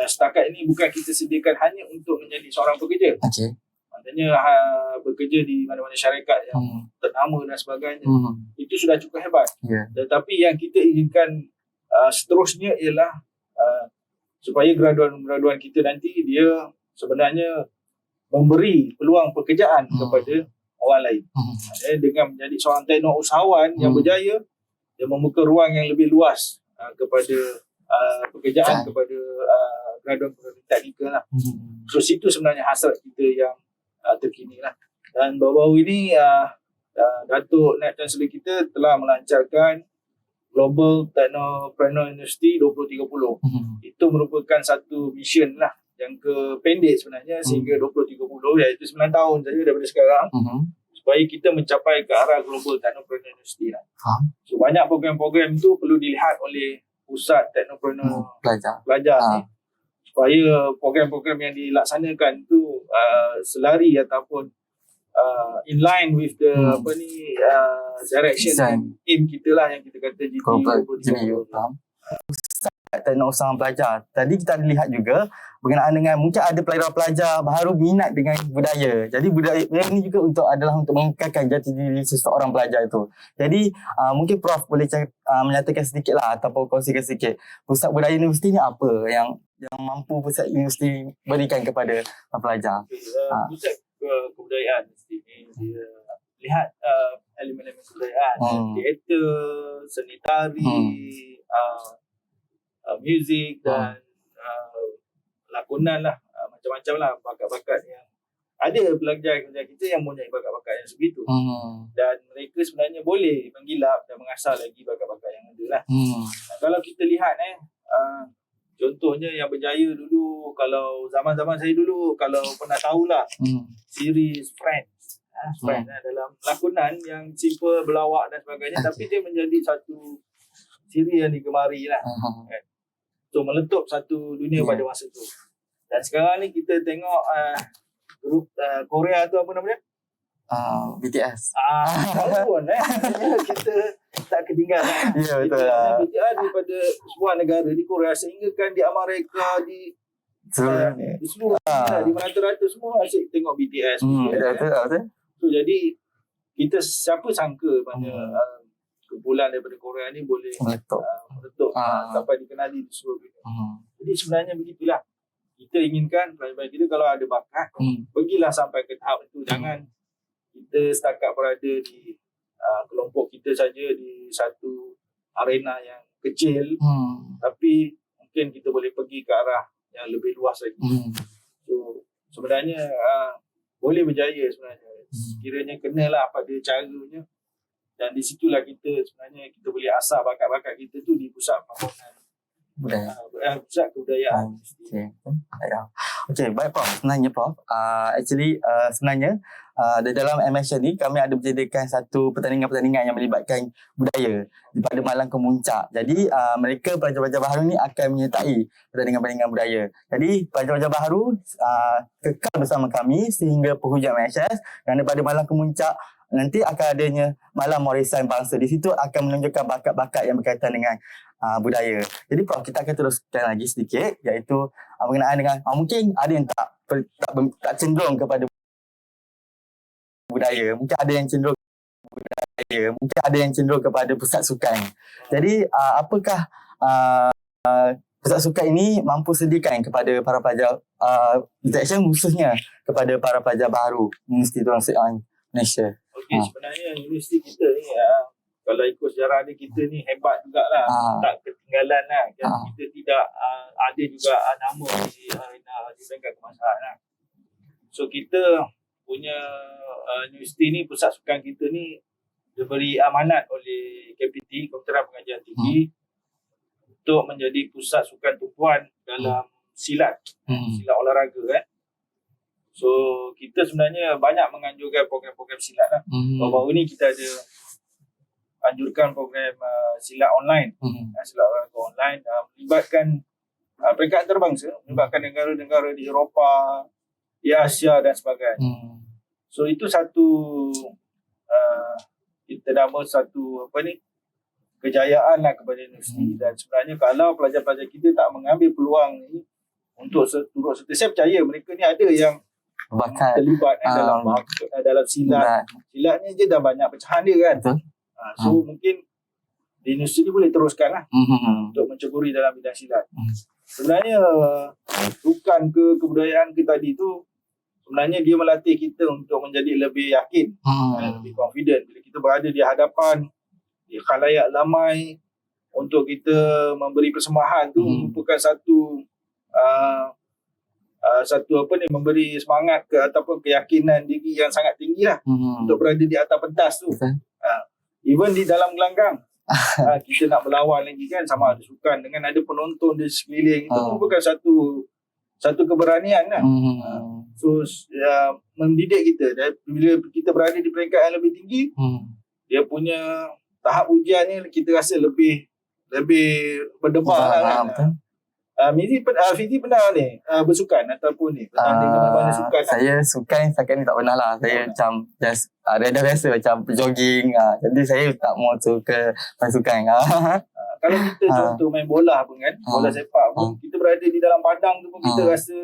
[SPEAKER 2] setakat ini bukan kita sediakan hanya untuk menjadi seorang pekerja.
[SPEAKER 1] Okey.
[SPEAKER 2] Maknanya bekerja di mana-mana syarikat yang ternama dan sebagainya. Itu sudah cukup hebat.
[SPEAKER 1] Ya.
[SPEAKER 2] Tetapi yang kita inginkan seterusnya ialah supaya graduan-graduan kita nanti dia sebenarnya memberi peluang pekerjaan kepada orang lain. Dengan menjadi seorang tekno-usahawan yang berjaya, dia membuka ruang yang lebih luas kepada pekerjaan kepada graduan-graduan teknikal lah. So situ sebenarnya hasrat kita yang terkini lah. Dan baru-baru ini Datuk Naib Chancellor kita telah melancarkan Global Technopreneur University 2030. Itu merupakan satu mission lah jangka pendek sebenarnya sehingga 2030, iaitu 9 tahun saja daripada sekarang, supaya kita mencapai ke arah Global Technopreneur University lah. So banyak program-program tu perlu dilihat oleh Pusat Technopreneur Pelajar ni, supaya program-program yang dilaksanakan tu selari ataupun in line with the direction and aim kita lah, yang kita kata GT 2030.
[SPEAKER 1] Tekno-usaha pelajar. Tadi kita ada lihat juga berkenaan dengan mungkin ada pelajar-pelajar baru minat dengan budaya. Jadi budaya ini juga adalah untuk mengekalkan jati diri seseorang pelajar itu. Jadi mungkin Prof boleh menyatakan sedikit lah ataupun kongsikan sedikit pusat budaya universiti ni apa yang mampu pusat universiti berikan kepada pelajar.
[SPEAKER 2] Pusat kebudayaan universiti ni dia lihat elemen-elemen kebudayaan, teater, seni tari, muzik dan lakonan lah, macam-macam lah bakat-bakat yang ada. Pelajar kita yang mempunyai bakat-bakat yang sebegitu, dan mereka sebenarnya boleh menggilap dan mengasah lagi bakat-bakat yang ada lah. Kalau kita lihat contohnya yang berjaya dulu, kalau zaman-zaman saya dulu, kalau pernah tahulah series Friends, dalam lakonan yang simple, berlawak dan sebagainya, tapi dia menjadi satu series yang digemari lah. So meletup satu dunia pada masa tu. Dan sekarang ni kita tengok grup Korea tu apa nama dia?
[SPEAKER 1] BTS.
[SPEAKER 2] Tahu pun kita tak ketinggalan.
[SPEAKER 1] Ya, betul lah.
[SPEAKER 2] BTS daripada sebuah negara di Korea, sehingga kan di Amerika, di seluruh di merata-rata semua asyik tengok BTS.
[SPEAKER 1] Betul.
[SPEAKER 2] So jadi kita siapa sangka mana kumpulan daripada Korea ni boleh meletup sampai dikenali di seluruh dunia. Jadi sebenarnya begitulah. Kita inginkan pelajar kita kalau ada bakat, pergilah sampai ke tahap itu. Jangan kita setakat berada di kelompok kita saja, di satu arena yang kecil, tapi mungkin kita boleh pergi ke arah yang lebih luas lagi. So sebenarnya boleh berjaya sebenarnya. Kiranya kenalah pada caranya. Dan di situlah kita sebenarnya kita boleh asah bakat-bakat kita tu di pusat pembangunan pusat kebudayaan. Okey, baik Prof. Sebenarnya Prof, sebenarnya di dalam MSN ni kami ada menyediakan satu pertandingan-pertandingan yang melibatkan budaya pada Malang Kemuncak. Jadi mereka pelajar-pelajar baru ni akan menyertai pertandingan-pertandingan budaya. Jadi pelajar-pelajar baru kekal bersama kami sehingga penghujung MSS, kerana pada Malang Kemuncak nanti akan adanya Malam Warisan Bangsa. Di situ akan menunjukkan bakat-bakat yang berkaitan dengan budaya. Jadi Prof, kita akan teruskan lagi sedikit, iaitu berkenaan dengan mungkin ada yang tak cenderung kepada budaya, mungkin ada yang cenderung budaya, mungkin ada yang cenderung kepada pusat sukan. Jadi apakah pusat sukan ini mampu sediakan kepada para pelajar detection, khususnya kepada para pelajar baru Universiti Tun Hussein Malaysia? Okey, sebenarnya universiti kita ni kalau ikut sejarah ni, kita ni hebat jugalah, tak ketinggalan lah. Kita tidak ada juga nama di arena di peringkat kebangsaan lah. So kita punya universiti ni, pusat sukan kita ni diberi amanat oleh KPT, Kementerian Pengajian Tinggi, untuk menjadi pusat sukan tumpuan dalam silat olahraga So kita sebenarnya banyak menganjurkan program-program silat lah. Baru-baru ni kita ada anjurkan program silat online. Silat olahraga online melibatkan peringkat antarabangsa, melibatkan negara-negara di Eropah, di Asia dan sebagainya. So itu satu kita nama satu kejayaan lah kepada universiti. Dan sebenarnya kalau pelajar-pelajar kita tak mengambil peluang ni untuk turut serta, saya percaya mereka ni ada yang
[SPEAKER 1] Bakat.
[SPEAKER 2] terlibat dalam silat. Silat ni je dah banyak pecahan dia kan.
[SPEAKER 1] Betul.
[SPEAKER 2] So mungkin di universiti ni boleh teruskan lah untuk menceburi dalam bidang silat. Sebenarnya sukan ke kebudayaan ke tadi tu sebenarnya dia melatih kita untuk menjadi lebih yakin, lebih confident bila kita berada di hadapan di khalayak ramai. Untuk kita memberi persembahan tu merupakan satu memberi semangat ataupun keyakinan diri yang sangat tinggi lah untuk berada di atas pentas tu. Even di dalam gelanggang kita nak berlawan lagi kan, sama ada sukan dengan ada penonton di sekeliling, itu merupakan satu keberanian kan. So mendidik kita dan bila kita berada di peringkat yang lebih tinggi, dia punya tahap ujiannya kita rasa lebih berdebar lah kan. Fizi pernah ni bersukan ataupun ni bertanding dengan mana sukan?
[SPEAKER 1] Saya sukan setakat ni tak pernah lah. Saya macam just reda biasa macam jogging. Jadi saya tak mau suka main sukan.
[SPEAKER 2] Kalau kita contoh main bola pun kan, bola sepak pun, kita berada di dalam padang tu pun kita rasa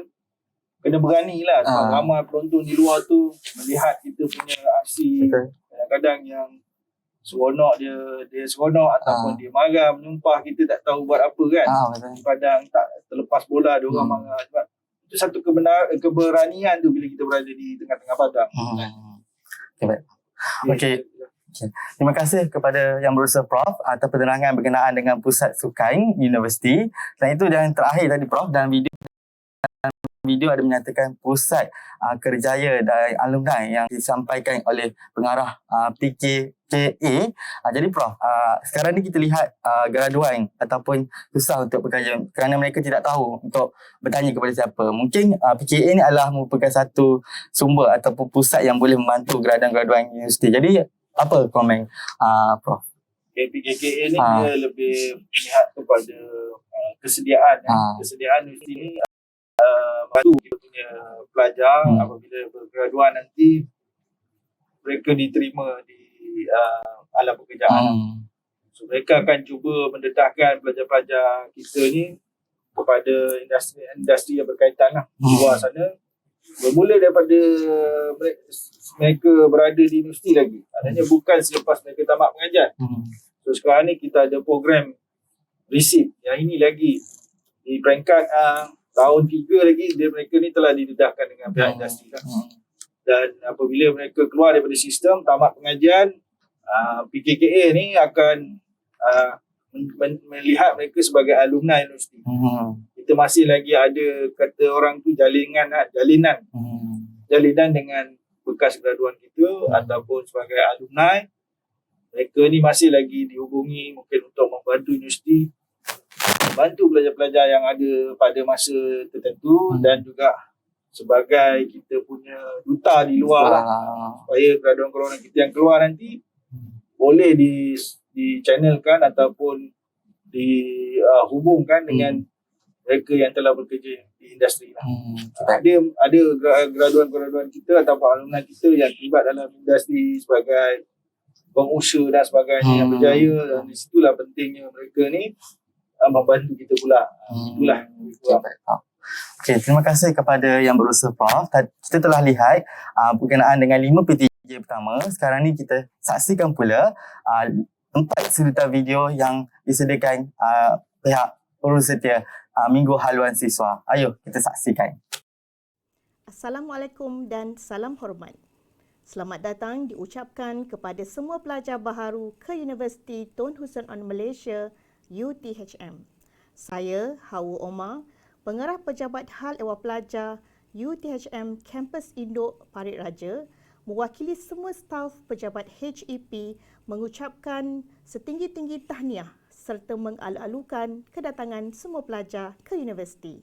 [SPEAKER 2] kena berani lah. Sebab ramai penonton di luar tu melihat kita punya aksi. Kadang-kadang yang seronok dia seronok ataupun dia marah, menyumpah, kita tak tahu buat apa kan. Kadang tak terlepas bola dia orang marah. Sebab itu satu keberanian tu bila kita berada di tengah-tengah padang.
[SPEAKER 1] Okay, baik. Okay. Terima kasih kepada Yang Berusaha Prof atas penerangan berkenaan dengan Pusat Sukan Universiti. Selain itu yang terakhir tadi Prof dalam video ada menyatakan pusat kerjaya dan alumni yang disampaikan oleh pengarah PKKA. Jadi Prof, sekarang ni kita lihat graduan ataupun susah untuk bekerja kerana mereka tidak tahu untuk bertanya kepada siapa. Mungkin PKKA ni adalah merupakan satu sumber ataupun pusat yang boleh membantu graduan-graduan universiti. Jadi apa komen Prof?
[SPEAKER 2] PKKA ni dia lebih melihat kepada kesediaan. Kesediaan universiti ni bantu kita punya pelajar apabila bergraduan nanti mereka diterima di alam pekerjaan. So mereka akan cuba mendedahkan pelajar-pelajar kita ni kepada industri yang berkaitan lah di luar sana. Bermula daripada mereka berada di universiti lagi. Maknanya bukan selepas mereka tamat pengajian. So sekarang ni kita ada program receipt yang ini lagi di peringkat tahun 3 lagi mereka ni telah didedahkan dengan pihak industri lah. Dan apabila mereka keluar daripada sistem tamat pengajian, PKKA ni akan melihat mereka sebagai alumni universiti. Kita masih lagi ada kata orang tu jalinan dengan bekas graduan kita ataupun sebagai alumni. Mereka ni masih lagi dihubungi mungkin untuk membantu universiti, bantu pelajar-pelajar yang ada pada masa tertentu dan juga sebagai kita punya duta di luar lah, supaya graduan-graduan kita yang keluar nanti boleh di-channelkan ataupun dihubungkan dengan mereka yang telah bekerja di industri lah. Ada graduan-graduan kita ataupun alumni kita yang terlibat dalam industri sebagai pengusaha dan sebagainya yang berjaya, dan di situlah pentingnya mereka ni membantu kita pula. Itulah.
[SPEAKER 1] Okay, terima kasih kepada Yang Berusaha Prof. Kita telah lihat berkenaan dengan 5 P3J pertama. Sekarang ni kita saksikan pula 4 cerita video yang disediakan pihak Urus Setia Minggu Haluan Siswa. Ayo kita saksikan.
[SPEAKER 7] Assalamualaikum dan salam hormat. Selamat datang diucapkan kepada semua pelajar baharu ke Universiti Tun Hussein On Malaysia UTHM. Saya Hawa Omar, Pengarah Pejabat Hal Ehwal Pelajar UTHM Kampus Induk Parit Raja, mewakili semua staf pejabat HEP mengucapkan setinggi-tinggi tahniah serta mengalu-alukan kedatangan semua pelajar ke universiti.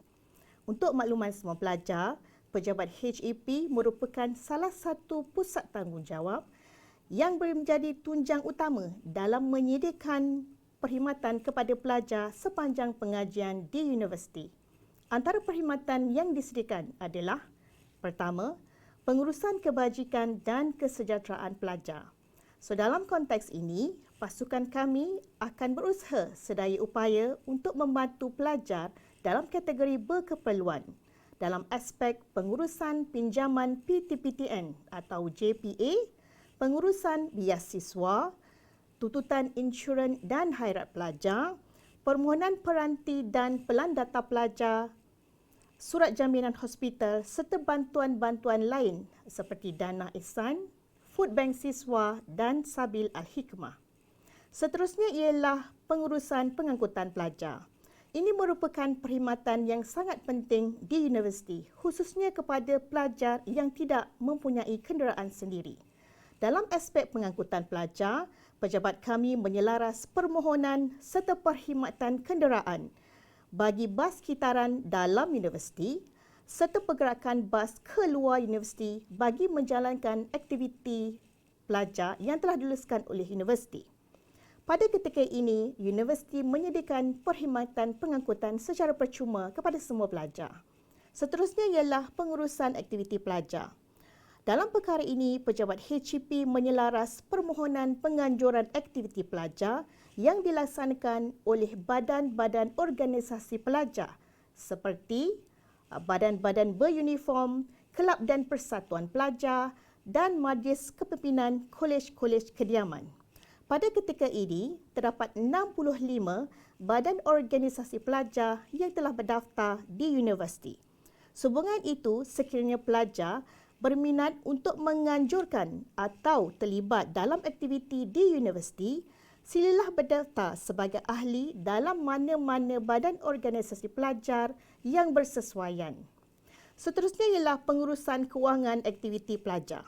[SPEAKER 7] Untuk makluman semua pelajar, Pejabat HEP merupakan salah satu pusat tanggungjawab yang menjadi tunjang utama dalam menyediakan perkhidmatan kepada pelajar sepanjang pengajian di universiti. Antara perkhidmatan yang disediakan adalah: pertama, pengurusan kebajikan dan kesejahteraan pelajar. So dalam konteks ini, pasukan kami akan berusaha sedaya upaya untuk membantu pelajar dalam kategori berkeperluan dalam aspek pengurusan pinjaman PTPTN atau JPA, pengurusan biasiswa, tuntutan insurans dan hairat pelajar, permohonan peranti dan pelan data pelajar, surat jaminan hospital serta bantuan-bantuan lain seperti dana ihsan, food bank siswa dan Sabil Al-Hikmah. Seterusnya ialah pengurusan pengangkutan pelajar. Ini merupakan perkhidmatan yang sangat penting di universiti, khususnya kepada pelajar yang tidak mempunyai kenderaan sendiri. Dalam aspek pengangkutan pelajar, pejabat kami menyelaras permohonan serta perkhidmatan kenderaan bagi bas kitaran dalam universiti serta pergerakan bas keluar universiti bagi menjalankan aktiviti pelajar yang telah diluluskan oleh universiti. Pada ketika ini, universiti menyediakan perkhidmatan pengangkutan secara percuma kepada semua pelajar. Seterusnya ialah pengurusan aktiviti pelajar. Dalam perkara ini, pejabat HEP menyelaras permohonan penganjuran aktiviti pelajar yang dilaksanakan oleh badan-badan organisasi pelajar seperti badan-badan beruniform, kelab dan persatuan pelajar dan majlis kepimpinan kolej-kolej kediaman. Pada ketika ini, terdapat 65 badan organisasi pelajar yang telah berdaftar di universiti. Sehubungan itu, sekiranya pelajar berminat untuk menganjurkan atau terlibat dalam aktiviti di universiti, silalah berdaftar sebagai ahli dalam mana-mana badan organisasi pelajar yang bersesuaian. Seterusnya ialah pengurusan kewangan aktiviti pelajar.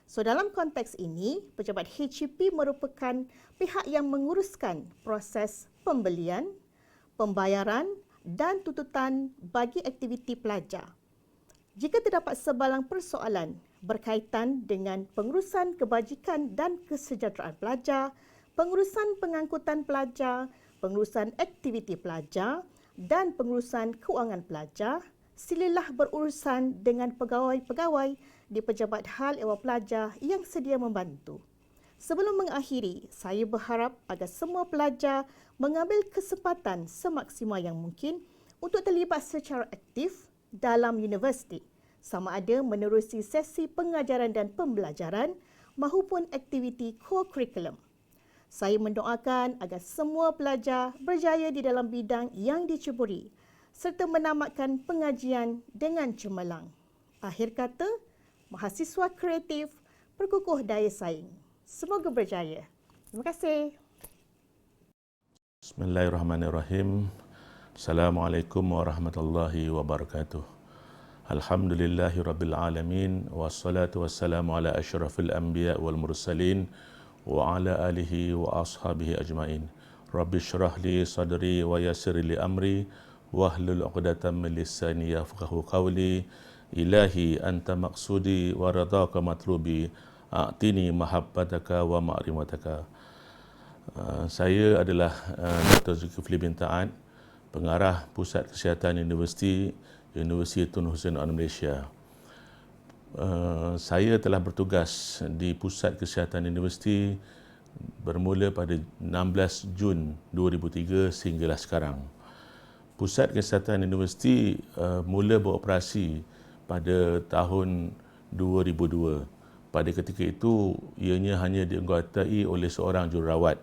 [SPEAKER 7] So dalam konteks ini, pejabat HEP merupakan pihak yang menguruskan proses pembelian, pembayaran dan tuntutan bagi aktiviti pelajar. Jika terdapat sebalang persoalan berkaitan dengan pengurusan kebajikan dan kesejahteraan pelajar, pengurusan pengangkutan pelajar, pengurusan aktiviti pelajar dan pengurusan kewangan pelajar, silalah berurusan dengan pegawai-pegawai di Pejabat Hal Ehwal Pelajar yang sedia membantu. Sebelum mengakhiri, saya berharap agar semua pelajar mengambil kesempatan semaksimal yang mungkin untuk terlibat secara aktif dalam universiti, sama ada menerusi sesi pengajaran dan pembelajaran maupun aktiviti core curriculum. Saya mendoakan agar semua pelajar berjaya di dalam bidang yang diceburi serta menamatkan pengajian dengan cemerlang. Akhir kata, mahasiswa kreatif berkukuh daya saing. Semoga berjaya. Terima kasih.
[SPEAKER 8] Bismillahirrahmanirrahim. Assalamualaikum warahmatullahi wabarakatuh. Alhamdulillahi rabbil alamin. Wassalatu wassalamu ala asyrafil anbiya wal mursalin. Wa ala alihi wa ashabihi ajmain. Rabbi syrah li sadri wa yassir li amri. Wahlul uqdatan min lisani yafqahu qawli. Ilahi anta maqsudi wa radaka matlubi. A'tini mahabbataka wa ma'rimataka. Saya adalah Dr. Zulkifli bin Ta'ad, pengarah Pusat Kesihatan Universiti Tun Hussein On Malaysia. Saya telah bertugas di Pusat Kesihatan Universiti bermula pada 16 Jun 2003 sehinggalah sekarang. Pusat Kesihatan Universiti mula beroperasi pada tahun 2002. Pada ketika itu, ianya hanya dianggotai oleh seorang jururawat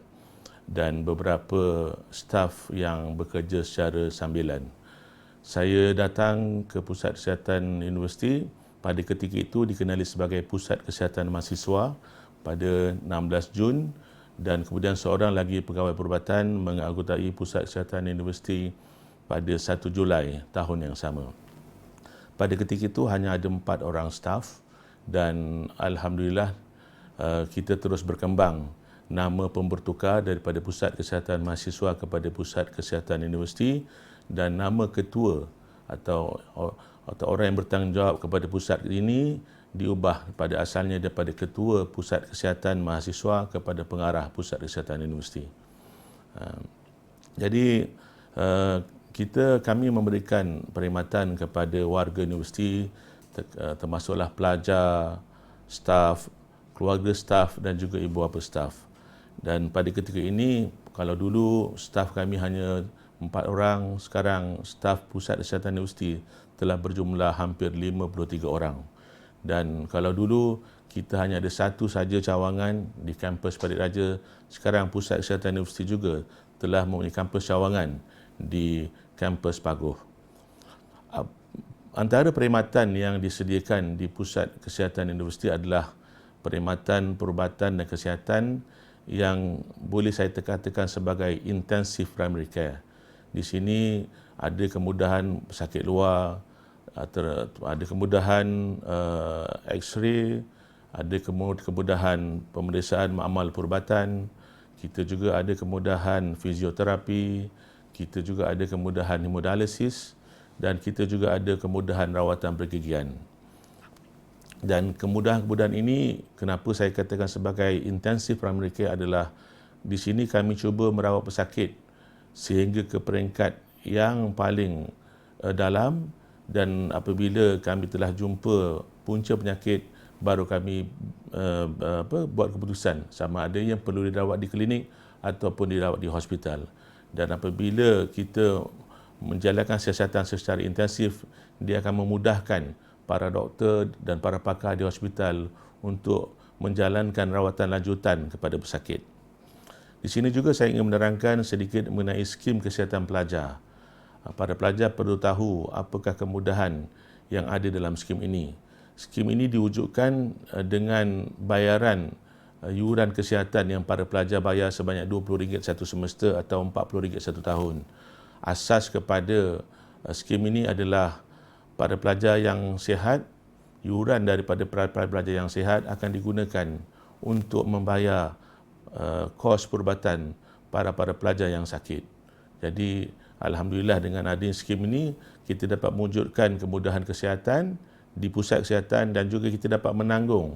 [SPEAKER 8] dan beberapa staf yang bekerja secara sambilan. Saya datang ke Pusat Kesihatan Universiti pada ketika itu dikenali sebagai Pusat Kesihatan Mahasiswa pada 16 Jun dan kemudian seorang lagi pegawai perubatan menganggotai Pusat Kesihatan Universiti pada 1 Julai tahun yang sama. Pada ketika itu hanya ada 4 orang staf dan alhamdulillah kita terus berkembang. Nama pun bertukar daripada Pusat Kesihatan Mahasiswa kepada Pusat Kesihatan Universiti dan nama ketua atau atau orang yang bertanggungjawab kepada pusat ini diubah pada asalnya daripada Ketua Pusat Kesihatan Mahasiswa kepada Pengarah Pusat Kesihatan Universiti. Jadi kami memberikan perkhidmatan kepada warga universiti, termasuklah pelajar, staf, keluarga staf dan juga ibu bapa staf. Dan pada ketika ini, kalau dulu staf kami hanya 4 orang, sekarang staf Pusat Kesihatan Universiti telah berjumlah hampir 53 orang. Dan kalau dulu kita hanya ada satu saja cawangan di kampus Parit Raja, sekarang Pusat Kesihatan Universiti juga telah mempunyai kampus cawangan di kampus Paguh. Antara perkhidmatan yang disediakan di Pusat Kesihatan Universiti adalah perkhidmatan perubatan dan kesihatan yang boleh saya katakan sebagai intensive primary care. Di sini ada kemudahan sakit luar, ada kemudahan X-ray, ada kemudahan pemeriksaan amal perubatan, kita juga ada kemudahan fisioterapi, kita juga ada kemudahan hemodialisis dan kita juga ada kemudahan rawatan pergigian. Dan kemudahan-kemudahan ini, kenapa saya katakan sebagai intensive primary care adalah di sini kami cuba merawat pesakit sehingga ke peringkat yang paling dalam, dan apabila kami telah jumpa punca penyakit, baru kami buat keputusan sama ada yang perlu dirawat di klinik ataupun dirawat di hospital. Dan apabila kita menjalankan siasatan secara intensif, dia akan memudahkan para doktor dan para pakar di hospital untuk menjalankan rawatan lanjutan kepada pesakit. Di sini juga saya ingin menerangkan sedikit mengenai skim kesihatan pelajar. Para pelajar perlu tahu apakah kemudahan yang ada dalam skim ini. Skim ini diwujudkan dengan bayaran yuran kesihatan yang para pelajar bayar sebanyak RM20 satu semester atau RM40 satu tahun. Asas kepada skim ini adalah para pelajar yang sihat, yuran daripada pelajar yang sihat akan digunakan untuk membayar kos perubatan para pelajar yang sakit. Jadi alhamdulillah dengan adanya skim ini kita dapat mewujudkan kemudahan kesihatan di pusat kesihatan dan juga kita dapat menanggung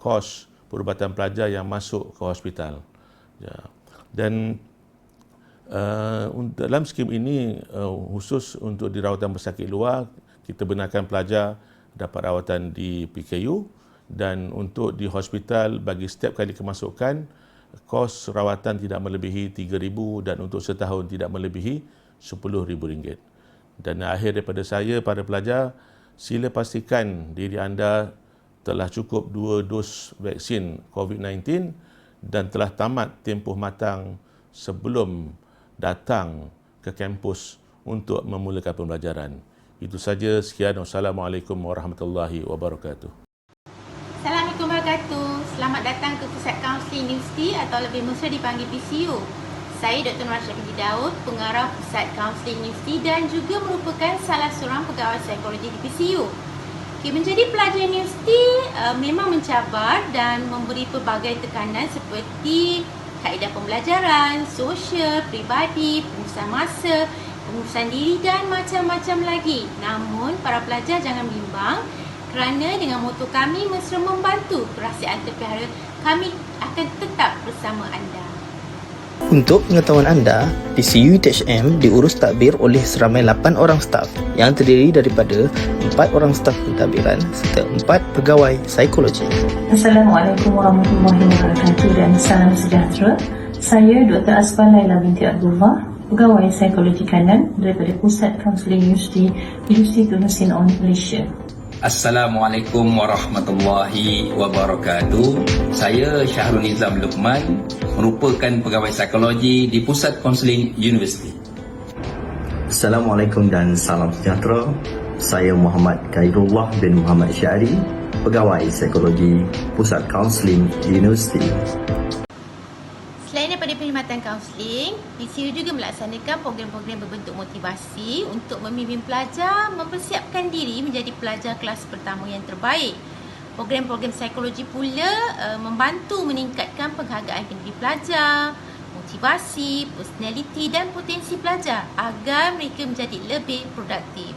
[SPEAKER 8] kos perubatan pelajar yang masuk ke hospital. Dan dalam skim ini khusus untuk dirawatan pesakit luar, kita benarkan pelajar dapat rawatan di PKU, dan untuk di hospital bagi setiap kali kemasukan, kos rawatan tidak melebihi RM3,000 dan untuk setahun tidak melebihi RM10,000. Dan akhir daripada saya, para pelajar, sila pastikan diri anda telah cukup 2 dos vaksin COVID-19 dan telah tamat tempoh matang sebelum datang ke kampus untuk memulakan pembelajaran. Itu saja, sekian. Wassalamualaikum warahmatullahi wabarakatuh.
[SPEAKER 9] Assalamualaikum warahmatullahi wabarakatuh. Selamat datang ke Pusat Kaunseling Universiti atau lebih mesra dipanggil PCU. Saya Dr. Nursyad binti Daud, Pengarah Pusat Kaunseling Universiti dan juga merupakan salah seorang pegawai psikologi di PCU. Menjadi pelajar universiti memang mencabar dan memberi pelbagai tekanan seperti kaedah pembelajaran, sosial, peribadi, pengurusan masa, pengurusan diri dan macam-macam lagi. Namun, para pelajar jangan bimbang kerana dengan moto kami mesra membantu kerahsiaan terpelihara, kami akan tetap bersama anda.
[SPEAKER 10] Untuk pengetahuan anda, PCU UTHM diurus takbir oleh seramai 8 orang staf yang terdiri daripada 4 orang staf pentadbiran serta 4 pegawai psikologi.
[SPEAKER 11] Assalamualaikum warahmatullahi wabarakatuh dan salam sejahtera. Saya Dr. Asfal Laila binti Abdullah, pegawai psikologi kanan daripada Pusat Kaunseling Universiti Tun Hussein On Malaysia.
[SPEAKER 12] Assalamualaikum warahmatullahi wabarakatuh. Saya Syahrul Nizam Luqman, merupakan pegawai psikologi di Pusat Kaunseling Universiti.
[SPEAKER 13] Assalamualaikum dan salam sejahtera. Saya Muhammad Khairullah bin Muhammad Syari, pegawai psikologi Pusat Kaunseling Universiti.
[SPEAKER 9] Selain daripada perkhidmatan kaunseling, PCU juga melaksanakan program-program berbentuk motivasi untuk membimbing pelajar mempersiapkan diri menjadi pelajar kelas pertama yang terbaik. Program-program psikologi pula membantu meningkatkan penghargaan diri pelajar, motivasi, personaliti dan potensi pelajar agar mereka menjadi lebih produktif.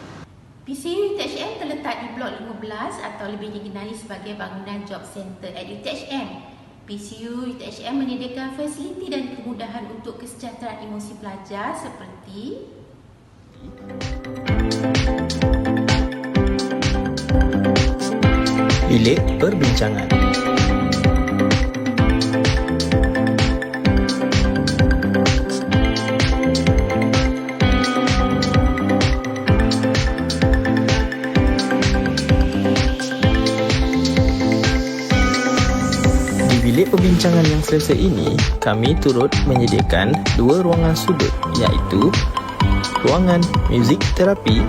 [SPEAKER 9] PCU UTHM terletak di Blok 15 atau lebih dikenali sebagai bangunan Job Center at UTHM. PCU UTHM menyediakan fasiliti dan kemudahan untuk kesejahteraan emosi pelajar seperti
[SPEAKER 10] Bilik perbincangan. Di bilik perbincangan yang selesa ini, kami turut menyediakan dua ruangan sudut, iaitu ruangan muzik terapi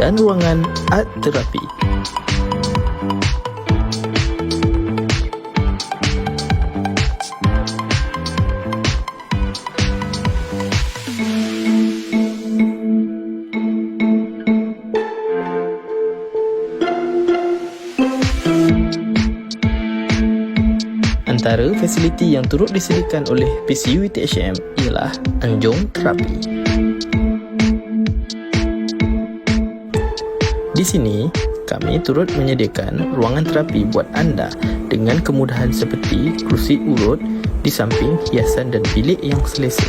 [SPEAKER 10] dan ruangan art terapi. Antara fasiliti yang turut disediakan oleh PCU UTHM ialah anjung terapi. Di sini, kami turut menyediakan ruangan terapi buat anda dengan kemudahan seperti kerusi urut di samping hiasan dan bilik yang selesa.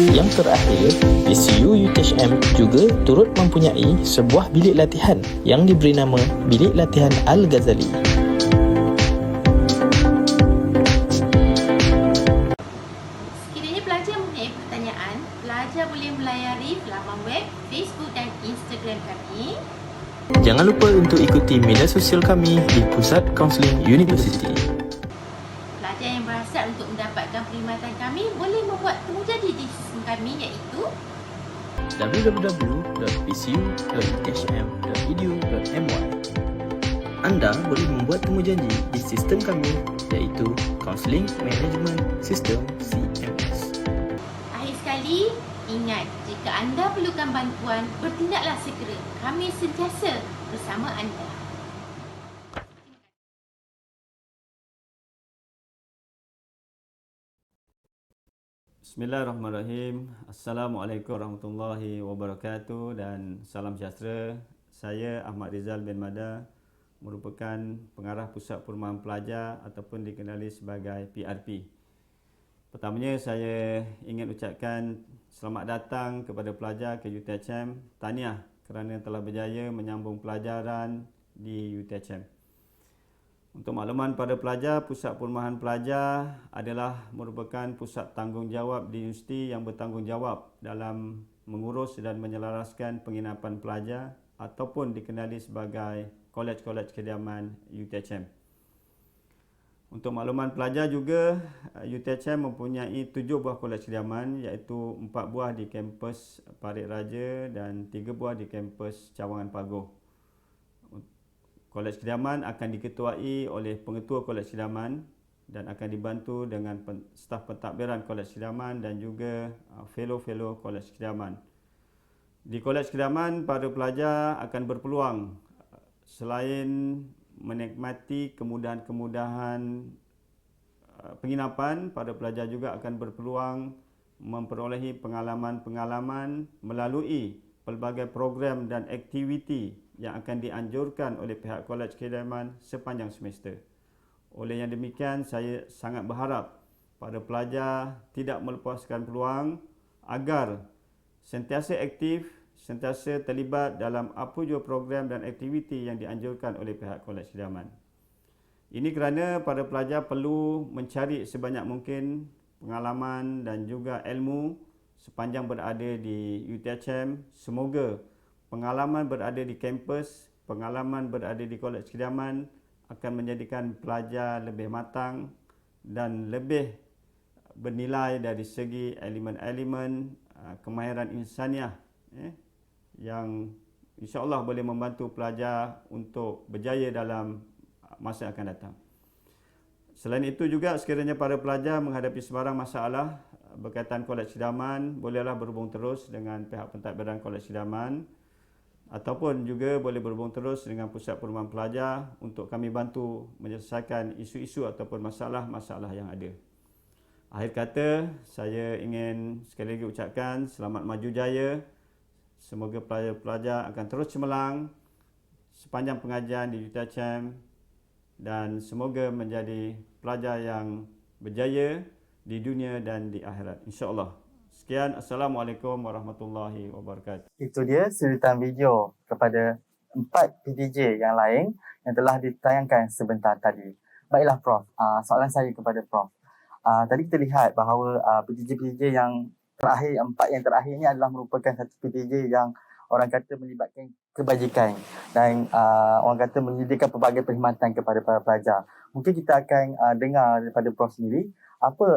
[SPEAKER 10] Yang terakhir, PCU UTHM juga turut mempunyai sebuah bilik latihan yang diberi nama Bilik Latihan Al-Ghazali.
[SPEAKER 9] sekiranya pelajar mempunyai pertanyaan, pelajar boleh melayari laman web, Facebook dan Instagram kami.
[SPEAKER 10] Jangan lupa untuk ikuti media sosial kami di Pusat Kaunseling Universiti.
[SPEAKER 9] Pelajar yang berhasrat untuk mendapatkan perkhidmatan kami boleh membuat temujanji di sistem kami iaitu
[SPEAKER 10] www.pcu.uthm.edu.my. Anda boleh membuat temujanji di sistem kami iaitu Counselling Management System CMS.
[SPEAKER 9] Akhir sekali, ingat jika anda perlukan bantuan, bertindaklah segera. Kami sentiasa bersama anda.
[SPEAKER 2] Bismillahirrahmanirrahim. Assalamualaikum warahmatullahi wabarakatuh dan salam sejahtera. Saya Ahmad Rizal bin Mada, merupakan pengarah Pusat Perumahan Pelajar ataupun dikenali sebagai PRP. Pertamanya saya ingin ucapkan selamat datang kepada pelajar ke UTHM. Tahniah kerana telah berjaya menyambung pelajaran di UTHM. Untuk makluman pada pelajar, Pusat Perumahan Pelajar adalah merupakan pusat tanggungjawab di universiti yang bertanggungjawab dalam mengurus dan menyelaraskan penginapan pelajar ataupun dikenali sebagai kolej-kolej kediaman UTHM. Untuk makluman pelajar juga, UTHM mempunyai 7 buah kolej kediaman iaitu 4 buah di kampus Parit Raja dan 3 buah di kampus Cawangan Pagoh. Kolej kediaman akan diketuai oleh pengetua kolej kediaman dan akan dibantu dengan staf pentadbiran kolej kediaman dan juga fellow-fellow kolej kediaman. Di kolej kediaman, para pelajar akan berpeluang selain menikmati kemudahan-kemudahan penginapan, para pelajar juga akan berpeluang memperolehi pengalaman-pengalaman melalui pelbagai program dan aktiviti yang akan dianjurkan oleh pihak kolej kediaman sepanjang semester. Oleh yang demikian, saya sangat berharap para pelajar tidak melepaskan peluang agar sentiasa aktif, sentiasa terlibat dalam apa jua program dan aktiviti yang dianjurkan oleh pihak kolej kediaman. Ini kerana para pelajar perlu mencari sebanyak mungkin pengalaman dan juga ilmu sepanjang berada di UTHM. Semoga pengalaman berada di kampus, pengalaman berada di kolej kediaman akan menjadikan pelajar lebih matang dan lebih bernilai dari segi elemen-elemen kemahiran insaniah yang insya-Allah boleh membantu pelajar untuk berjaya dalam masa yang akan datang. Selain itu juga, sekiranya para pelajar menghadapi sebarang masalah berkaitan kolej kediaman, bolehlah berhubung terus dengan pihak pentadbiran kolej kediaman
[SPEAKER 14] ataupun juga boleh berhubung terus dengan Pusat Perumahan Pelajar untuk kami bantu menyelesaikan isu-isu ataupun masalah-masalah yang ada. Akhir kata, saya ingin sekali lagi ucapkan selamat maju jaya. Semoga pelajar-pelajar akan terus cemerlang sepanjang pengajian di UTHM dan semoga menjadi pelajar yang berjaya di dunia dan di akhirat, insya-Allah. Sekian, Assalamualaikum warahmatullahi wabarakatuh.
[SPEAKER 1] Itu dia suritan video kepada 4 PTJ yang lain yang telah ditayangkan sebentar tadi. Baiklah Prof, soalan saya kepada Prof. Tadi kita lihat bahawa PTJ-PTJ yang terakhir, 4 yang terakhir ini adalah merupakan satu PTJ yang orang kata melibatkan kebajikan dan orang kata menyediakan pelbagai perkhidmatan kepada para pelajar. Mungkin kita akan dengar daripada Prof sendiri apa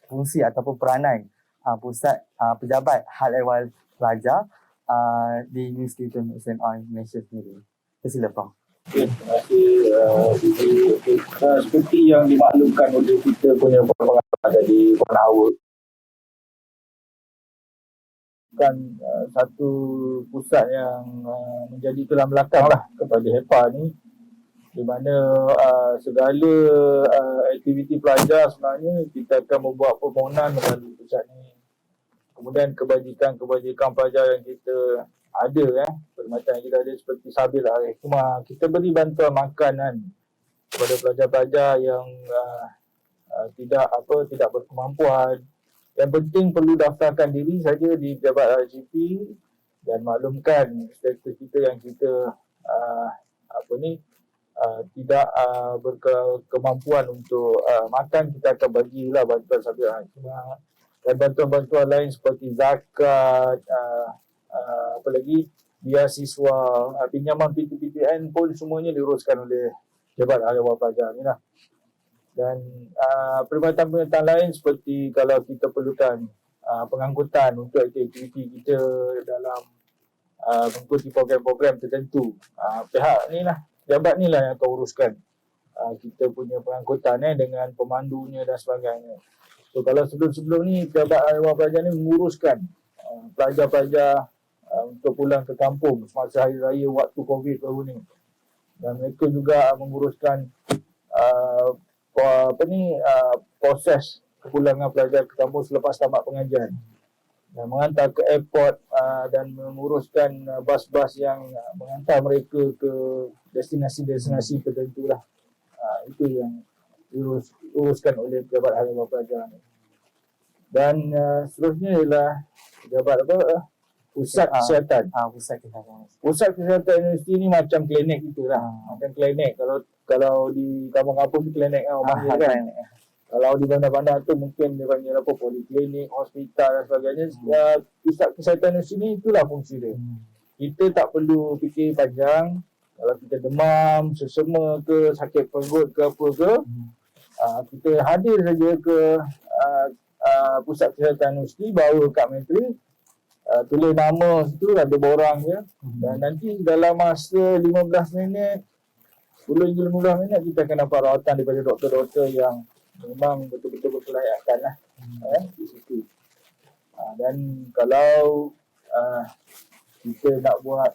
[SPEAKER 1] fungsi ataupun peranan pusat pejabat hal ehwal pelajar di Universiti Tun Hussein On Malaysia sendiri. Sila Prof.
[SPEAKER 15] Okay, terima kasih. Seperti yang dimaklumkan oleh kita punya pengawasan tadi, Penawar, kan satu pusat yang menjadi tulang belakang lah kepada HEPA ni, di mana segala aktiviti pelajar sebenarnya kita akan membuat permohonan melalui pusat ni. Kemudian kebajikan pelajar yang kita ada, perkhidmatan yang kita ada seperti Sabil Al-Hikmah, kita beri bantuan makanan kepada pelajar-pelajar yang tidak berkemampuan. Yang penting perlu daftarkan diri saja di Pejabat RGP dan maklumkan status kita yang kita tidak berkemampuan untuk makan, kita akan bagilah bantuan Sabil Al-Hikmah dan bantuan-bantuan lain seperti zakat, apa lagi, biasiswa, pinjaman PTPTN pun semuanya diuruskan oleh Pejabat Hal Ehwal Pelajar ni lah. Dan perkhidmatan-perkhidmatan lain seperti kalau kita perlukan pengangkutan untuk aktiviti kita dalam mengikuti program-program tertentu, pihak ni lah, pejabat ni lah yang akan uruskan kita punya pengangkutan dengan pemandunya dan sebagainya. So kalau sebelum-sebelum ni Pejabat Hal Ehwal Pelajar ni menguruskan pelajar-pelajar untuk pulang ke kampung semasa hari raya waktu COVID baru ni. Dan mereka juga menguruskan proses kepulangan pelajar ke kampung selepas tamat pengajian. Dan mengantar ke airport dan menguruskan bas-bas yang mengantar mereka ke destinasi-destinasi tertentu lah. Itu yang diuruskan oleh Pejabat Hal Ehwal Pelajar ni. Dan seterusnya ialah Pejabat Pusat Kesihatan. Pusat Kesihatan Universiti ni macam klinik itulah. Macam klinik. Kalau di kampung-kampung ni klinik panggil kan. Kalau di bandar-bandar tu mungkin dia panggil apa, poliklinik, hospital dan sebagainya. Pusat Kesihatan Universiti ni itulah fungsi dia. Kita tak perlu fikir panjang. Kalau kita demam, sesama ke, sakit perut ke apa ke, kita hadir saja ke Pusat Kesihatan Universiti, bawa kad matrik, tulis nama situ, ada borang je, dan nanti dalam masa 15 minit 10 hingga 15 minit kita akan dapat rawatan daripada doktor-doktor yang memang betul-betul berkelayakan lah di situ. Dan kalau kita nak buat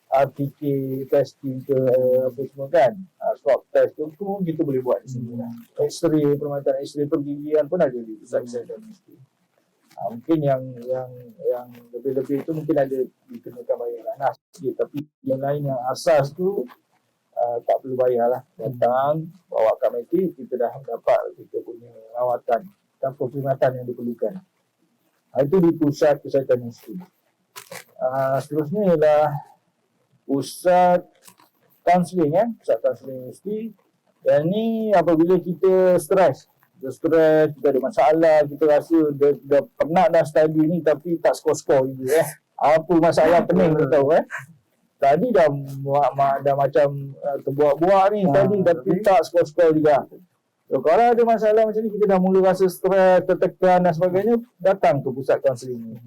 [SPEAKER 15] RTK testing ke apa semua kan, swab test tu pun kita boleh buat di sini lah. X-ray, perkhidmatan X-ray pergigian pun ada di Pusat Kesihatan Universiti. Mungkin yang lebih-lebih itu mungkin ada dikenakan bayar sikit, tapi yang lain yang asas tu tak perlu bayar lah. Datang, bawa kad matrik, kita dah dapat kita punya rawatan dan perkhidmatan yang diperlukan. Itu di Pusat Kesihatan Universiti. Seterusnya ialah Pusat Kaunseling, Pusat Kaunseling Universiti. Dan ni apabila kita stres, kita ada masalah, kita rasa dah penat dah study ni tapi tak skor-skor juga apa masalah pening tu tahu tadi dah macam terbuat-buat ni tadi tapi tak skor-skor juga. So, kalau ada masalah macam ni, kita dah mula rasa stres, tertekan dan sebagainya, datang ke Pusat Kaunseling ni.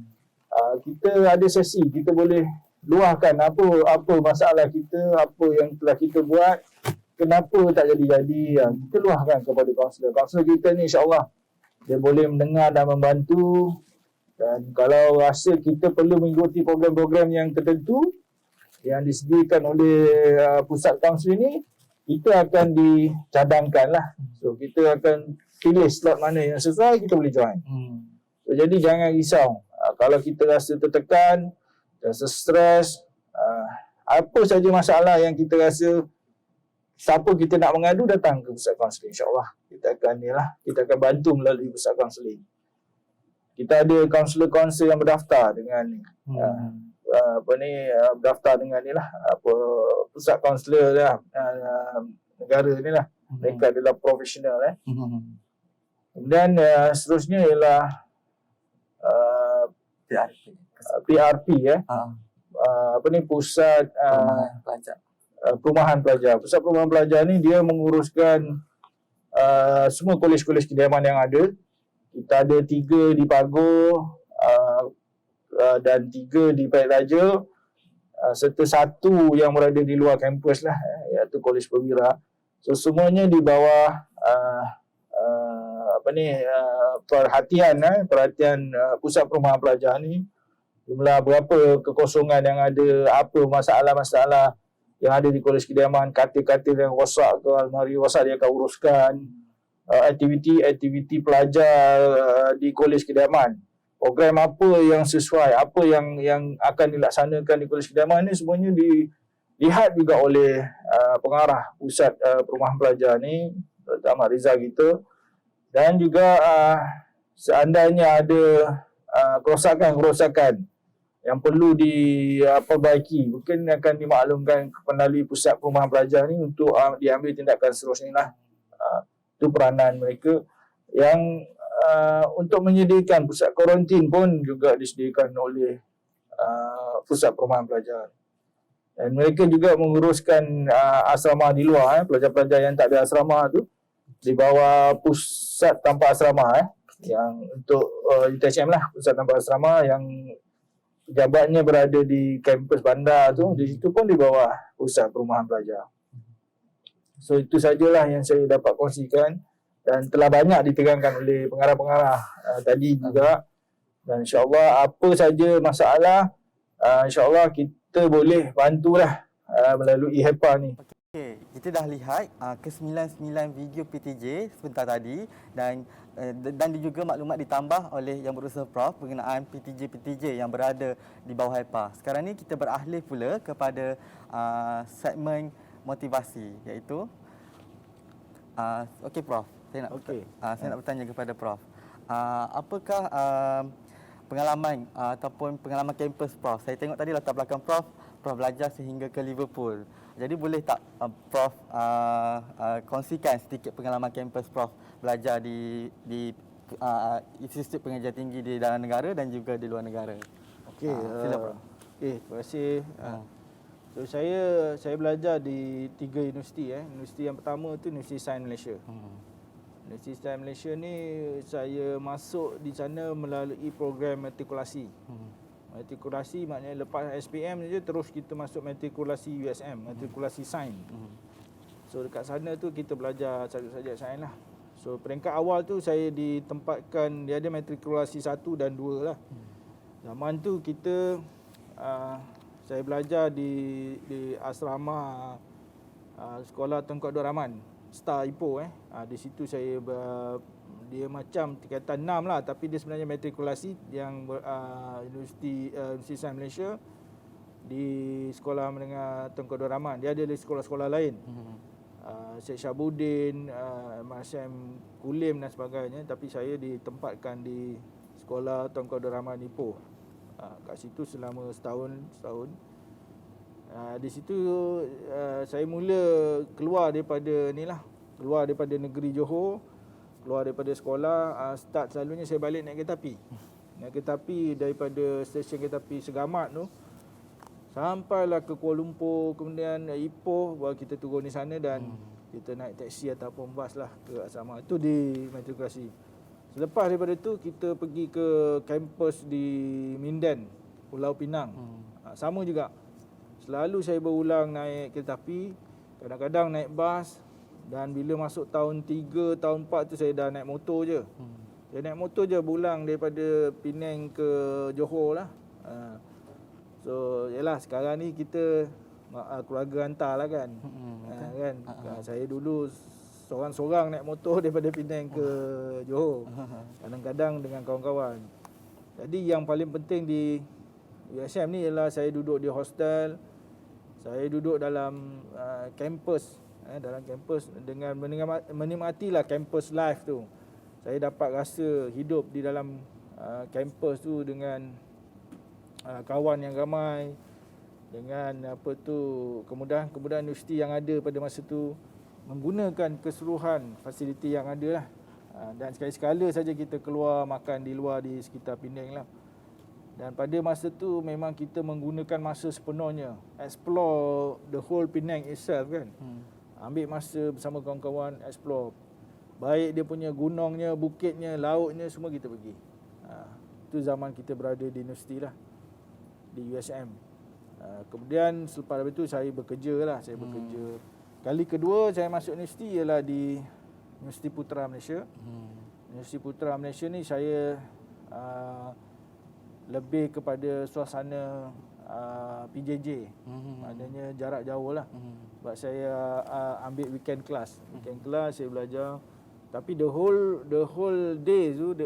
[SPEAKER 15] Kita ada sesi, kita boleh luahkan apa masalah kita, apa yang telah kita buat, kenapa tak jadi-jadi. Kita luahkan kepada kaunselor. Kaunselor kita ni insya-Allah dia boleh mendengar dan membantu Dan kalau rasa kita perlu mengikuti program-program yang tertentu yang disediakan oleh pusat kaunseling ni, kita akan dicadangkan lah. So kita akan pilih slot mana yang sesuai, kita boleh join. So, jadi jangan risau. Kalau kita rasa tertekan, rasa stres, apa saja masalah yang kita rasa, siapa kita nak mengadu, datang ke pusat kaunseling. InsyaAllah kita akan bantu melalui pusat kaunseling. Kita ada kaunselor-kaunselor yang berdaftar dengan berdaftar dengan ni lah, pusat kaunselor lah, negara ni lah. Mereka adalah profesional. Kemudian seterusnya ialah PRP pusat perumahan pelajar. Pusat perumahan pelajar ni dia menguruskan semua kolej-kolej kediaman yang ada. Kita ada 3 di Pagoh dan 3 di Pahit Raja, serta 1 yang berada di luar kampus lah, iaitu Kolej Perwira. So semuanya di bawah perhatian pusat perumahan pelajar ni. Jumlah berapa kekosongan yang ada, apa masalah-masalah yang ada di kolej kediaman, katil-katil yang rosak ke, almari rosak, dia akan uruskan. Aktiviti pelajar di kolej kediaman, program apa yang sesuai, apa yang akan dilaksanakan di kolej kediaman ni, semuanya dilihat juga oleh pengarah pusat perumahan pelajar ni, Dr. Ahmad Rizal kita. Dan juga seandainya ada kerosakan-kerosakan yang perlu diperbaiki, mungkin akan dimaklumkan melalui pusat perumahan pelajar ni untuk diambil tindakan seterusnya lah. Itu peranan mereka. Yang untuk menyediakan pusat kuarantin pun juga disediakan oleh pusat perumahan pelajar. Dan mereka juga menguruskan asrama di luar, pelajar-pelajar yang tak ada asrama tu di bawah pusat tanpa asrama, yang untuk UTHM lah, pusat tanpa asrama yang pejabatnya berada di kampus bandar tu, di situ pun di bawah pusat perumahan pelajar. So itu sajalah yang saya dapat kongsikan, dan telah banyak diterangkan oleh pengarah-pengarah tadi juga. Dan insyaAllah apa saja masalah, insyaAllah kita boleh bantulah melalui HEPA ni.
[SPEAKER 1] Okey, kita dah lihat ke-99 video PTJ sebentar tadi, dan juga maklumat ditambah oleh Yang Berusaha Prof berkenaan PTJ-PTJ yang berada di bawah HEPA. Sekarang ni kita beralih pula kepada segmen motivasi, iaitu okey Prof, saya nak bertanya kepada Prof. Apakah pengalaman ataupun pengalaman kampus Prof? Saya tengok tadi latar belakang Prof belajar sehingga ke Liverpool. Jadi boleh tak Prof kongsikan sedikit pengalaman kampus Prof belajar di institut pengajian tinggi di dalam negara dan juga di luar negara?
[SPEAKER 2] Okey,
[SPEAKER 1] sila Prof.
[SPEAKER 2] Terima kasih. So saya belajar di 3 universiti. Universiti yang pertama tu Universiti Sains Malaysia. Universiti Sains Malaysia ni saya masuk di sana melalui program matrikulasi. Matrikulasi maknanya lepas SPM saja terus kita masuk matrikulasi USM, matrikulasi sains. So dekat sana tu kita belajar subjek-subjek sains lah. So peringkat awal tu saya ditempatkan, dia ada matrikulasi 1 dan 2 lah. Zaman tu kita saya belajar di asrama sekolah Tengku Abdul Rahman, Star Ipoh. Di situ saya dia macam tingkatan 6 lah, tapi dia sebenarnya matrikulasi yang Universiti Sains Malaysia di sekolah menengah Tengku Abdul Rahman. Dia ada di sekolah-sekolah lain. Syed Syabuddin, Masyam Kulim dan sebagainya, tapi saya ditempatkan di sekolah Tengku Abdul Rahman Ipoh. Kat situ selama setahun. Di situ saya mula keluar daripada negeri Johor, keluar daripada sekolah. Start selalunya saya balik naik kereta api. Naik kereta api daripada stesen kereta api Segamat tu sampailah ke Kuala Lumpur, kemudian Ipoh, baru kita turun di sana dan kita naik taksi ataupun bas lah ke asrama. Itu di matrikulasi. Selepas daripada tu kita pergi ke kampus di Minden, Pulau Pinang. Sama juga. Selalu saya berulang naik kereta api, kadang-kadang naik bas, dan bila masuk tahun 3, tahun 4 tu saya dah naik motor je. Dia naik motor je pulang daripada Penang ke Johor lah. So yalah sekarang ni kita keluarga hantar lah kan. Kan. Saya dulu seorang-seorang naik motor daripada Penang ke Johor. Kadang-kadang dengan kawan-kawan. Jadi yang paling penting di USM ni ialah saya duduk di hostel. Saya duduk dalam kampus, dalam kampus dengan menikmatilah campus life tu. Saya dapat rasa hidup di dalam kampus tu dengan kawan yang ramai, dengan kemudahan-kemudahan universiti yang ada pada masa tu, menggunakan keseluruhan fasiliti yang ada lah. Dan sekali-sekala saja kita keluar makan di luar di sekitar Penang lah. Dan pada masa tu memang kita menggunakan masa sepenuhnya, explore the whole Penang itself kan. Ambil masa bersama kawan-kawan explore. Baik dia punya gunungnya, bukitnya, lautnya, semua kita pergi. Itu zaman kita berada di universiti lah, di USM. Kemudian selepas itu saya bekerja lah. Bekerja. Kali kedua saya masuk universiti ialah di Universiti Putra Malaysia. Universiti Putra Malaysia ni saya lebih kepada suasana PJJ. Maknanya jarak jauh lah. Sebab saya ambil weekend class. Weekend class saya belajar. Tapi the whole day tu,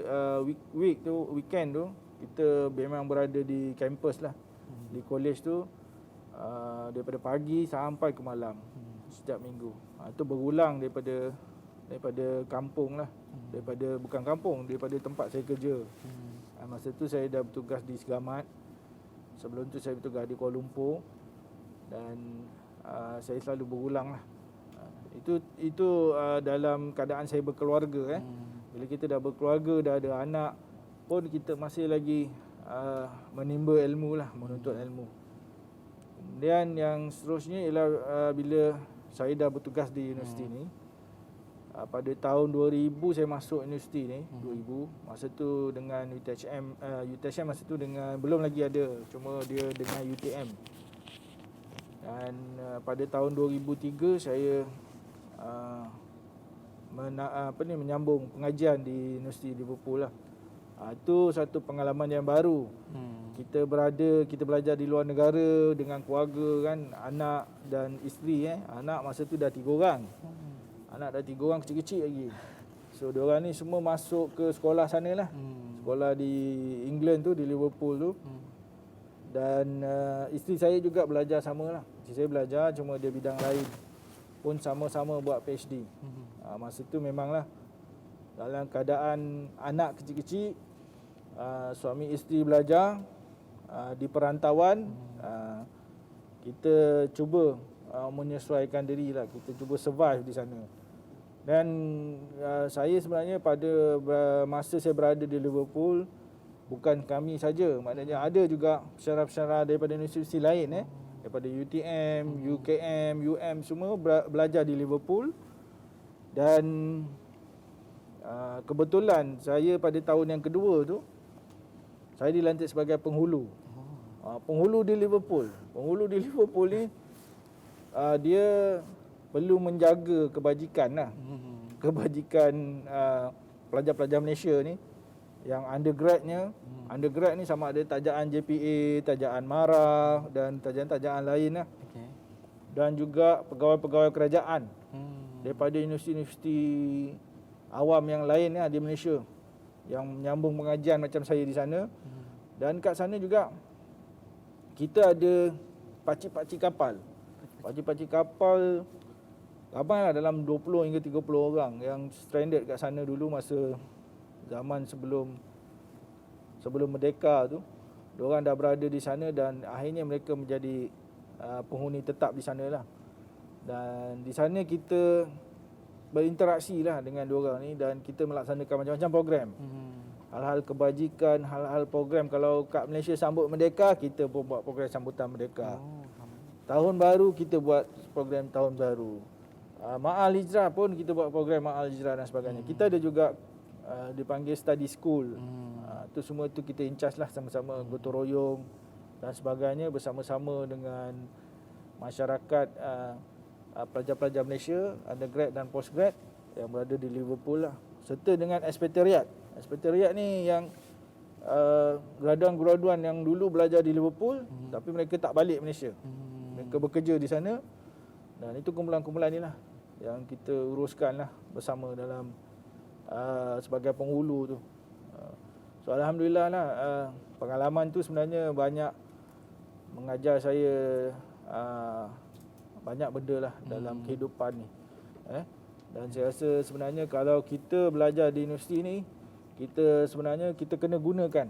[SPEAKER 2] weekend tu, kita memang berada di kampus lah. Di college tu, daripada pagi sampai ke malam, setiap minggu. Itu berulang daripada kampung lah. Bukan kampung, daripada tempat saya kerja. Masa tu saya dah bertugas di Segamat. Sebelum tu saya bertugas di Kuala Lumpur. Dan saya selalu berulang lah. Itu dalam keadaan saya berkeluarga. Bila kita dah berkeluarga, dah ada anak pun, kita masih lagi menimba ilmu lah, menuntut ilmu. Kemudian yang seterusnya ialah bila saya dah bertugas di universiti ni, pada tahun 2000 saya masuk universiti ni, 2000. Masa tu dengan UTHM, UTHM masa tu dengan belum lagi ada, cuma dia dengan UTM. Dan pada tahun 2003 saya menyambung pengajian di Universiti Liverpool lah. Itu satu pengalaman yang baru. Kita belajar di luar negara dengan keluarga kan, anak dan isteri. Anak masa tu dah 3 orang. Anak dah 3 orang, kecil-kecil lagi. So diorang ni semua masuk ke sekolah sana lah. Sekolah di England tu, di Liverpool tu. Dan isteri saya juga belajar sama lah. Isteri saya belajar, cuma dia bidang lain. Pun sama-sama buat PhD. Masa tu memanglah dalam keadaan anak kecil-kecil, suami isteri belajar di perantauan, kita cuba menyesuaikan diri lah, kita cuba survive di sana. Dan saya sebenarnya pada masa saya berada di Liverpool, bukan kami saja, maknanya ada juga pensyarah-pensyarah daripada universiti lain, daripada UTM, UKM, UM, semua belajar di Liverpool. Dan kebetulan saya pada tahun yang kedua tu, saya dilantik sebagai penghulu. Penghulu di Liverpool. Penghulu di Liverpool ni dia perlu menjaga kebajikan lah. Kebajikan pelajar-pelajar Malaysia ni. Yang undergrad ni sama ada tajaan JPA, tajaan MARA dan tajaan-tajaan lain lah. Dan juga pegawai-pegawai kerajaan daripada universiti-universiti awam yang lain di Malaysia yang menyambung pengajian macam saya di sana. Dan kat sana juga kita ada pakcik-pakcik kapal. Pakcik-pakcik kapal ramai lah, dalam 20 hingga 30 orang yang stranded kat sana dulu masa zaman sebelum merdeka tu. Diorang dah berada di sana dan akhirnya mereka menjadi penghuni tetap di sana lah. Dan di sana kita berinteraksi lah dengan diorang ni dan kita melaksanakan macam-macam program. Hal-hal kebajikan, hal-hal program. Kalau kat Malaysia sambut merdeka, kita pun buat program sambutan merdeka. Tahun baru kita buat program tahun baru. Ma'al Hijrah pun kita buat program Ma'al Hijrah dan sebagainya. Kita ada juga dipanggil study school. Itu semua tu kita in charge lah, sama-sama gotong royong dan sebagainya, bersama-sama dengan masyarakat pelajar-pelajar Malaysia, undergrad dan postgrad yang berada di Liverpool lah, serta dengan expatriate Sekretariat ni yang graduan-graduan yang dulu belajar di Liverpool tapi mereka tak balik Malaysia. Mereka bekerja di sana dan itu kumpulan-kumpulan ni lah yang kita uruskan lah bersama dalam sebagai penghulu tu. So alhamdulillah lah pengalaman tu sebenarnya banyak mengajar saya banyak benda lah dalam kehidupan ni. Dan saya rasa sebenarnya kalau kita belajar di universiti ni, kita kena gunakan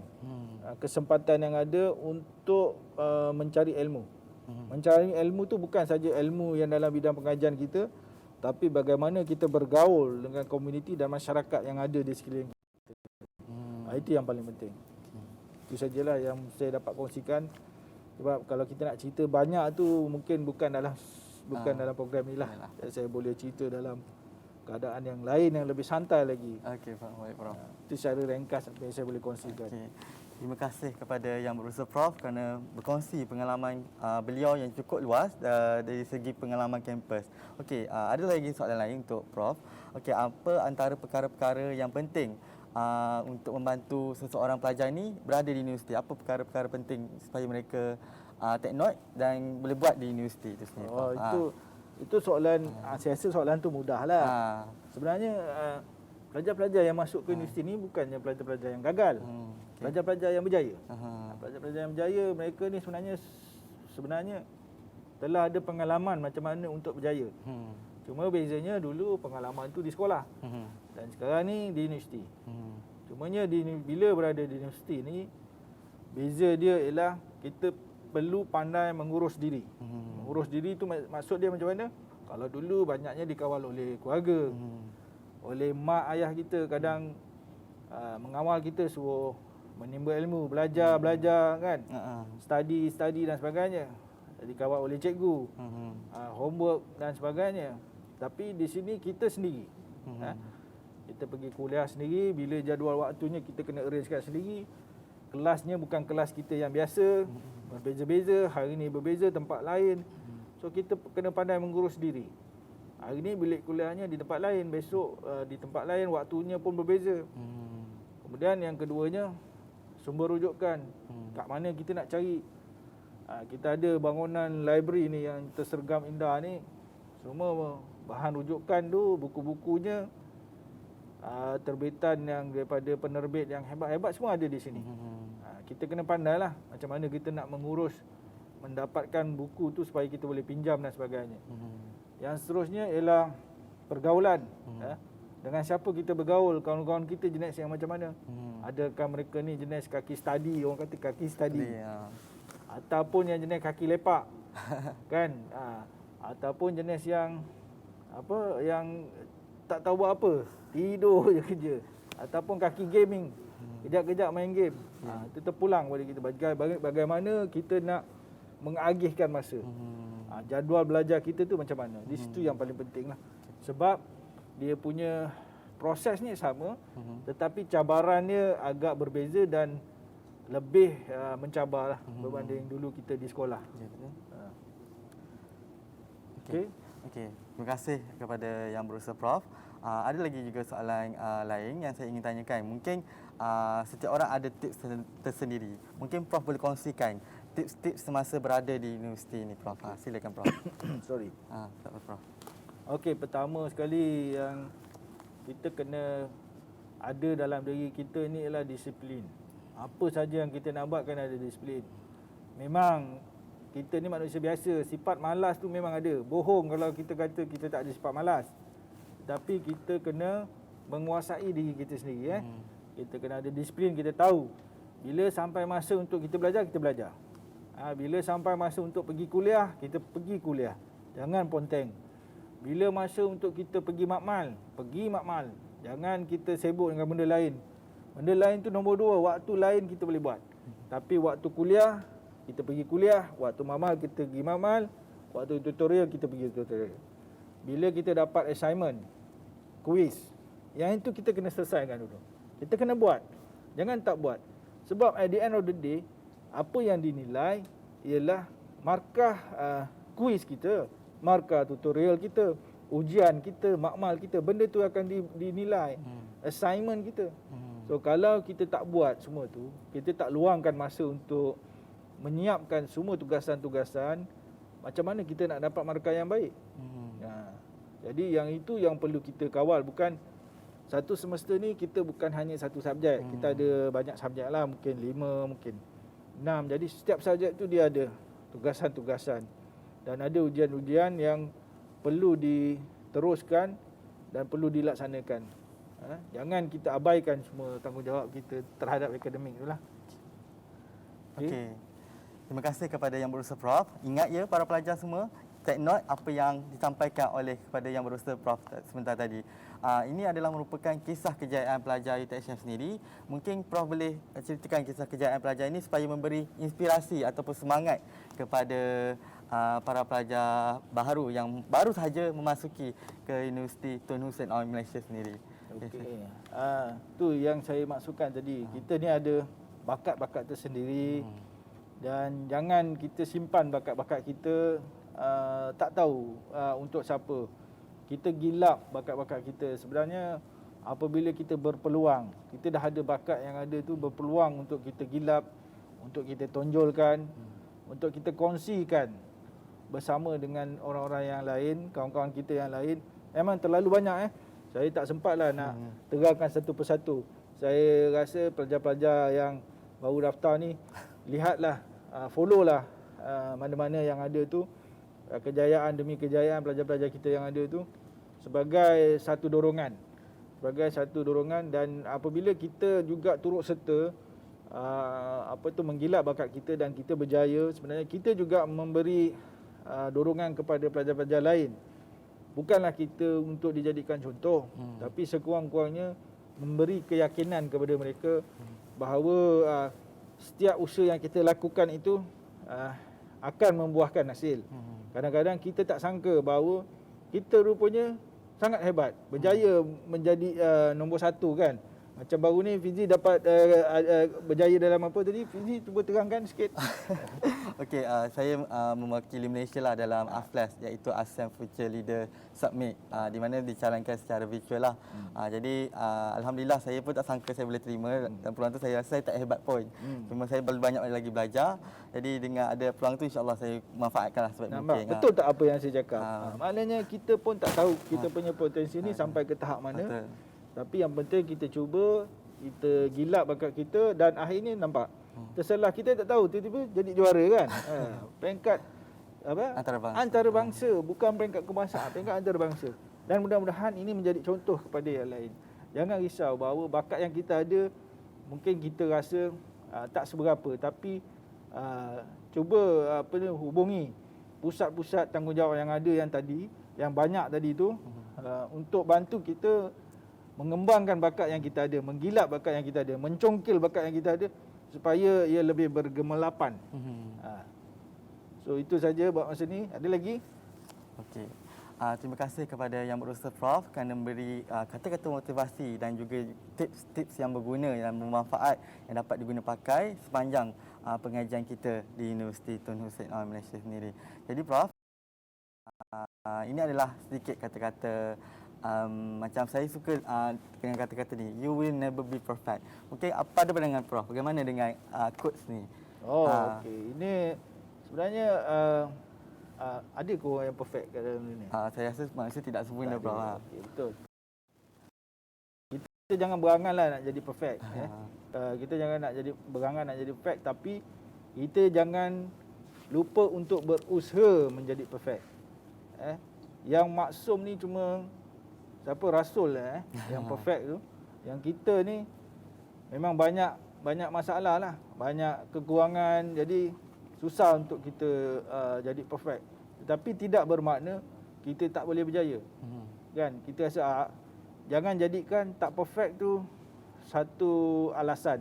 [SPEAKER 2] kesempatan yang ada untuk mencari ilmu. Mencari ilmu tu bukan saja ilmu yang dalam bidang pengajian kita, tapi bagaimana kita bergaul dengan komuniti dan masyarakat yang ada di sekeliling kita. Itu yang paling penting. Itu sajalah yang saya dapat kongsikan. Sebab kalau kita nak cerita banyak tu mungkin bukan dalam program ni lah. Saya boleh cerita dalam keadaan yang lain yang lebih santai lagi.
[SPEAKER 1] Okey, baik Prof.
[SPEAKER 2] Itu secara ringkas apa yang saya boleh kongsikan.
[SPEAKER 1] Okay. Terima kasih kepada Yang Berusaha Prof kerana berkongsi pengalaman beliau yang cukup luas dari segi pengalaman kampus. Okey, ada lagi soalan lain untuk Prof. Okey, apa antara perkara-perkara yang penting untuk membantu seseorang pelajar ni berada di universiti? Apa perkara-perkara penting supaya mereka take note dan boleh buat di universiti itu sendiri?
[SPEAKER 2] Itu soalan, saya rasa soalan tu mudah lah. Sebenarnya pelajar-pelajar yang masuk ke universiti ni bukannya pelajar-pelajar yang gagal. Pelajar-pelajar yang berjaya. Pelajar-pelajar yang berjaya, mereka ni sebenarnya telah ada pengalaman macam mana untuk berjaya. Cuma bezanya dulu pengalaman tu di sekolah. Dan sekarang ni di universiti. Cumanya bila berada di universiti ni, beza dia ialah kita perlu pandai mengurus diri. Mengurus diri tu maksud dia macam mana? Kalau dulu banyaknya dikawal oleh keluarga, oleh mak ayah kita, kadang mengawal kita suruh menimba ilmu, belajar kan, study dan sebagainya, dikawal oleh cikgu, homework dan sebagainya. Tapi di sini kita sendiri, kita pergi kuliah sendiri. Bila jadual waktunya kita kena arrangekan sendiri. Kelasnya bukan kelas kita yang biasa, berbeza-beza. Hari ni berbeza, tempat lain. So kita kena pandai mengurus diri. Hari ni bilik kuliahnya di tempat lain, besok di tempat lain, waktunya pun berbeza. Kemudian yang keduanya, sumber rujukan. Kat mana kita nak cari? Kita ada bangunan library ni yang tersergam indah ni. Semua bahan rujukan tu, buku-bukunya, terbitan yang daripada penerbit yang hebat-hebat semua ada di sini. Kita kena pandailah macam mana kita nak mengurus, mendapatkan buku tu supaya kita boleh pinjam dan sebagainya. Yang seterusnya ialah pergaulan. Dengan siapa kita bergaul, kawan-kawan kita jenis yang macam mana? Adakah mereka ni jenis kaki study, orang kata kaki study, ataupun yang jenis kaki lepak, kan? Ataupun jenis yang yang tak tahu buat apa, tidur je kerja, ataupun kaki gaming, kejap-kejap main game. Itu terpulang pada kita. Bagaimana kita nak mengagihkan masa, jadual belajar kita tu macam mana. Di situ yang paling penting lah. Sebab dia punya proses ni sama, tetapi cabarannya agak berbeza dan lebih mencabar lah berbanding dulu kita di sekolah.
[SPEAKER 1] Okey, terima kasih kepada Yang Berusaha Prof. Ada lagi juga soalan lain yang saya ingin tanyakan. Mungkin setiap orang ada tips tersendiri. Mungkin Prof boleh kongsikan tips-tips semasa berada di universiti ini, Prof. Silakan Prof.
[SPEAKER 2] Sorry.
[SPEAKER 1] Tak apa Prof.
[SPEAKER 2] Okey, pertama sekali yang kita kena ada dalam diri kita ni ialah disiplin. Apa saja yang kita nak buat kena ada disiplin. Memang kita ni manusia biasa, sifat malas tu memang ada. Bohong kalau kita kata kita tak ada sifat malas. Tapi kita kena menguasai diri kita sendiri. Kita kena ada disiplin, kita tahu bila sampai masa untuk kita belajar, kita belajar. Bila sampai masa untuk pergi kuliah, kita pergi kuliah. Jangan ponteng. Bila masa untuk kita pergi makmal, pergi makmal. Jangan kita sibuk dengan benda lain. Benda lain tu nombor 2, waktu lain kita boleh buat. Tapi waktu kuliah, kita pergi kuliah. Waktu makmal, kita pergi makmal. Waktu tutorial, kita pergi tutorial. Bila kita dapat assignment, quiz, yang itu kita kena selesaikan dulu. Kita kena buat. Jangan tak buat. Sebab at the end of the day, apa yang dinilai ialah markah quiz kita, markah tutorial kita, ujian kita, makmal kita. Benda tu akan dinilai. Assignment kita. So kalau kita tak buat semua tu, kita tak luangkan masa untuk menyiapkan semua tugasan-tugasan, macam mana kita nak dapat markah yang baik? Jadi yang itu yang perlu kita kawal. Bukan satu semester ni kita bukan hanya satu subjek. Kita ada banyak subjek lah, mungkin 5, mungkin 6. Jadi setiap subjek tu dia ada tugasan-tugasan. Dan ada ujian-ujian yang perlu diteruskan dan perlu dilaksanakan. Jangan kita abaikan semua tanggungjawab kita terhadap akademik tu lah.
[SPEAKER 1] Okey. Terima kasih kepada Yang Berusaha Prof. Ingat ya para pelajar semua, take note apa yang disampaikan oleh kepada Yang Berusaha Prof sebentar tadi. Ini adalah merupakan kisah kejayaan pelajar UTHM sendiri. Mungkin Prof boleh ceritakan kisah kejayaan pelajar ini supaya memberi inspirasi ataupun semangat kepada para pelajar baharu yang baru sahaja memasuki ke Universiti Tun Hussein Onn Malaysia sendiri.
[SPEAKER 2] Okey. Tu yang saya maksudkan tadi. Kita ni ada bakat-bakat tersendiri. Dan jangan kita simpan bakat-bakat kita tak tahu untuk siapa. Kita gilap bakat-bakat kita. Sebenarnya apabila kita berpeluang, kita dah ada bakat yang ada tu berpeluang untuk kita gilap, untuk kita tonjolkan, untuk kita kongsikan bersama dengan orang-orang yang lain, kawan-kawan kita yang lain. Memang terlalu banyak Saya tak sempatlah nak terangkan satu persatu. Saya rasa pelajar-pelajar yang baru daftar ni, lihatlah, follow lah mana-mana yang ada tu, kejayaan demi kejayaan pelajar-pelajar kita yang ada tu sebagai satu dorongan. Dan apabila kita juga turut serta menggilap bakat kita dan kita berjaya, sebenarnya kita juga memberi dorongan kepada pelajar-pelajar lain. Bukanlah kita untuk dijadikan contoh, tapi sekurang-kurangnya memberi keyakinan kepada mereka bahawa setiap usaha yang kita lakukan itu akan membuahkan hasil. Kadang-kadang kita tak sangka bahawa kita rupanya sangat hebat, berjaya menjadi nombor 1 kan. Macam baru ni Fizi dapat berjaya dalam apa tadi? Fizi cuba terangkan sikit.
[SPEAKER 1] Okey, saya mewakili Malaysia lah dalam AFLAS, iaitu ASEAN Future Leader Summit, di mana dicalonkan secara virtual lah. Jadi alhamdulillah saya pun tak sangka saya boleh terima, dan peluang tu saya rasa saya tak hebat pun. Cuma saya perlu banyak lagi belajar. Jadi dengan ada peluang tu insya-Allah saya manfaatkanlah sebaik mungkin.
[SPEAKER 2] Betul tak apa yang saya cakap? Maknanya kita pun tak tahu kita punya potensi ni sampai ke tahap mana. Betul. Tapi yang penting kita cuba, kita gilap bakat kita, dan akhirnya nampak. Terselah kita tak tahu, tiba-tiba jadi juara kan. Peringkat antarabangsa, bukan peringkat kebangsaan, peringkat antarabangsa. Dan mudah-mudahan ini menjadi contoh kepada yang lain. Jangan risau bahawa bakat yang kita ada, mungkin kita rasa tak seberapa, tapi cuba hubungi pusat-pusat tanggungjawab yang ada yang tadi, yang banyak tadi tu, untuk bantu kita mengembangkan bakat yang kita ada, menggilap bakat yang kita ada, mencongkil bakat yang kita ada supaya ia lebih bergemelapan. So itu saja buat masa ni. Ada lagi?
[SPEAKER 1] Okey. Terima kasih kepada Yang Berusaha Prof kerana memberi kata-kata motivasi dan juga tips-tips yang berguna dan bermanfaat yang dapat diguna pakai sepanjang pengajian kita di Universiti Tun Hussein Onn Malaysia sendiri. Jadi Prof, ini adalah sedikit kata-kata macam saya suka dengan kata-kata ni, you will never be perfect. Okey, apa ada pandangan Prof? Bagaimana dengan quotes ni?
[SPEAKER 2] Okey. Ini sebenarnya ada ke orang yang perfect kat dalam dunia?
[SPEAKER 1] Saya rasa manusia tidak sempurna Prof.
[SPEAKER 2] Okay, betul. Kita jangan beranganlah nak jadi perfect. Kita jangan nak jadi berangan nak jadi perfect, tapi kita jangan lupa untuk berusaha menjadi perfect. Yang maksum ni cuma siapa Rasul yang perfect tu. Yang kita ni memang banyak masalah lah, banyak kekurangan, jadi susah untuk kita jadi perfect. Tetapi tidak bermakna kita tak boleh berjaya. Kan, kita rasa jangan jadikan tak perfect tu satu alasan.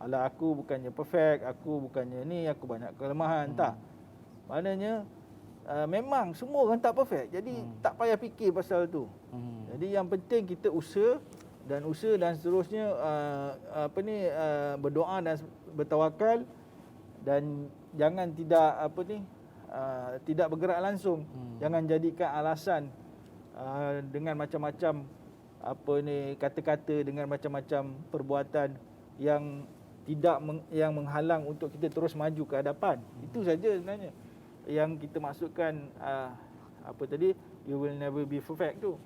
[SPEAKER 2] Alah, aku bukannya perfect, aku bukannya ni, aku banyak kelemahan. Tak. Maknanya memang semua orang tak perfect. Jadi tak payah fikir pasal tu. Jadi yang penting kita usaha dan seterusnya berdoa dan bertawakal, dan jangan tidak bergerak langsung. Jangan jadikan alasan dengan macam-macam kata-kata dengan macam-macam perbuatan yang tidak yang menghalang untuk kita terus maju ke hadapan. Itu saja sebenarnya yang kita maksudkan you will never be perfect tu.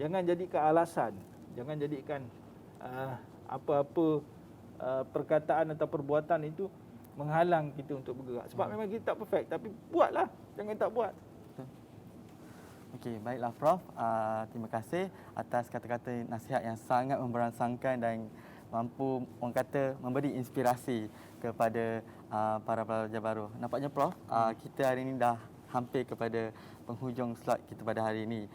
[SPEAKER 2] Jangan jadikan alasan, jangan jadikan apa-apa perkataan atau perbuatan itu menghalang kita untuk bergerak. Sebab memang kita tak perfect, tapi buatlah, jangan tak buat.
[SPEAKER 1] Okey, baiklah Prof. Terima kasih atas kata-kata nasihat yang sangat memberangsangkan dan mampu orang kata memberi inspirasi kepada para pelajar baru. Nampaknya Prof, kita hari ini dah hampir kepada penghujung slot kita pada hari ini.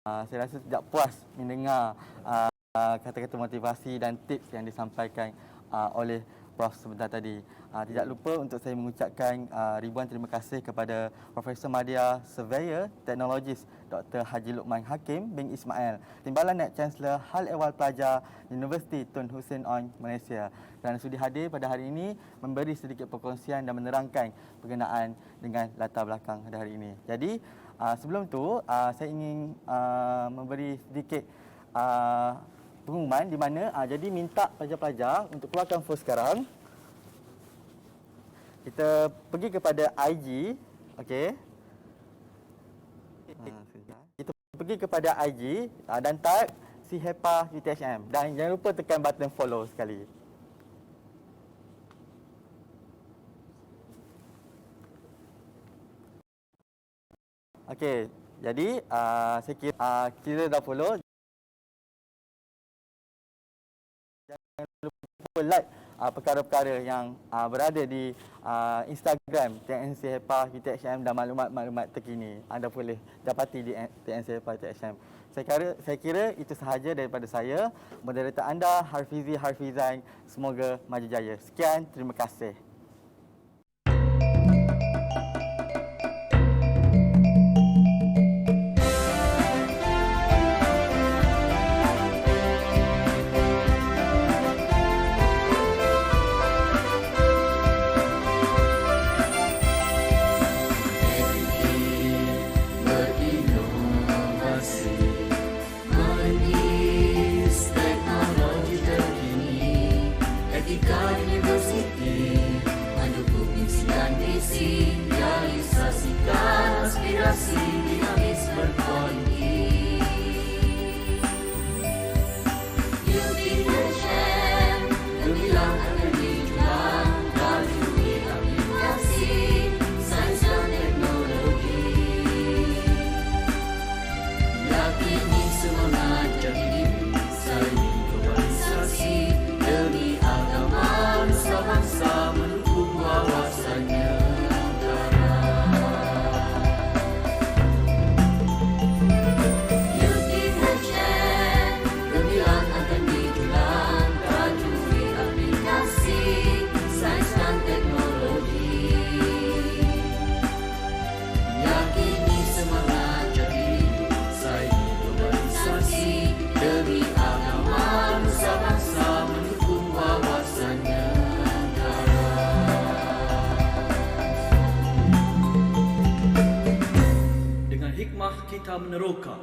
[SPEAKER 1] Saya rasa tidak puas mendengar kata-kata motivasi dan tips yang disampaikan oleh Prof sebentar tadi. Tidak lupa untuk saya mengucapkan ribuan terima kasih kepada Profesor Madya Surveyor Teknologis Dr. Haji Luqman Hakim bin Ismail, Timbalan Naib Chancellor Hal Ehwal Pelajar Universiti Tun Hussein On Malaysia, kerana sudi hadir pada hari ini memberi sedikit perkongsian dan menerangkan berkenaan dengan latar belakang pada hari ini. Jadi sebelum tu saya ingin memberi sedikit pengumuman di mana jadi minta pelajar-pelajar untuk keluarkan phone sekarang. Kita pergi kepada IG, okey. Kita pergi kepada IG dan type SIHEPA UTHM dan jangan lupa tekan button follow sekali. Okey, jadi saya kira dah follow. Jangan lupa like perkara-perkara yang berada di Instagram TNC Hepa UTHM dan maklumat-maklumat terkini anda boleh dapati di TNC Hepa UTHM. Saya kira itu sahaja daripada saya. Moderator anda Harfizi Harfizan, semoga maju jaya. Sekian, terima kasih.
[SPEAKER 16] Kita meneroka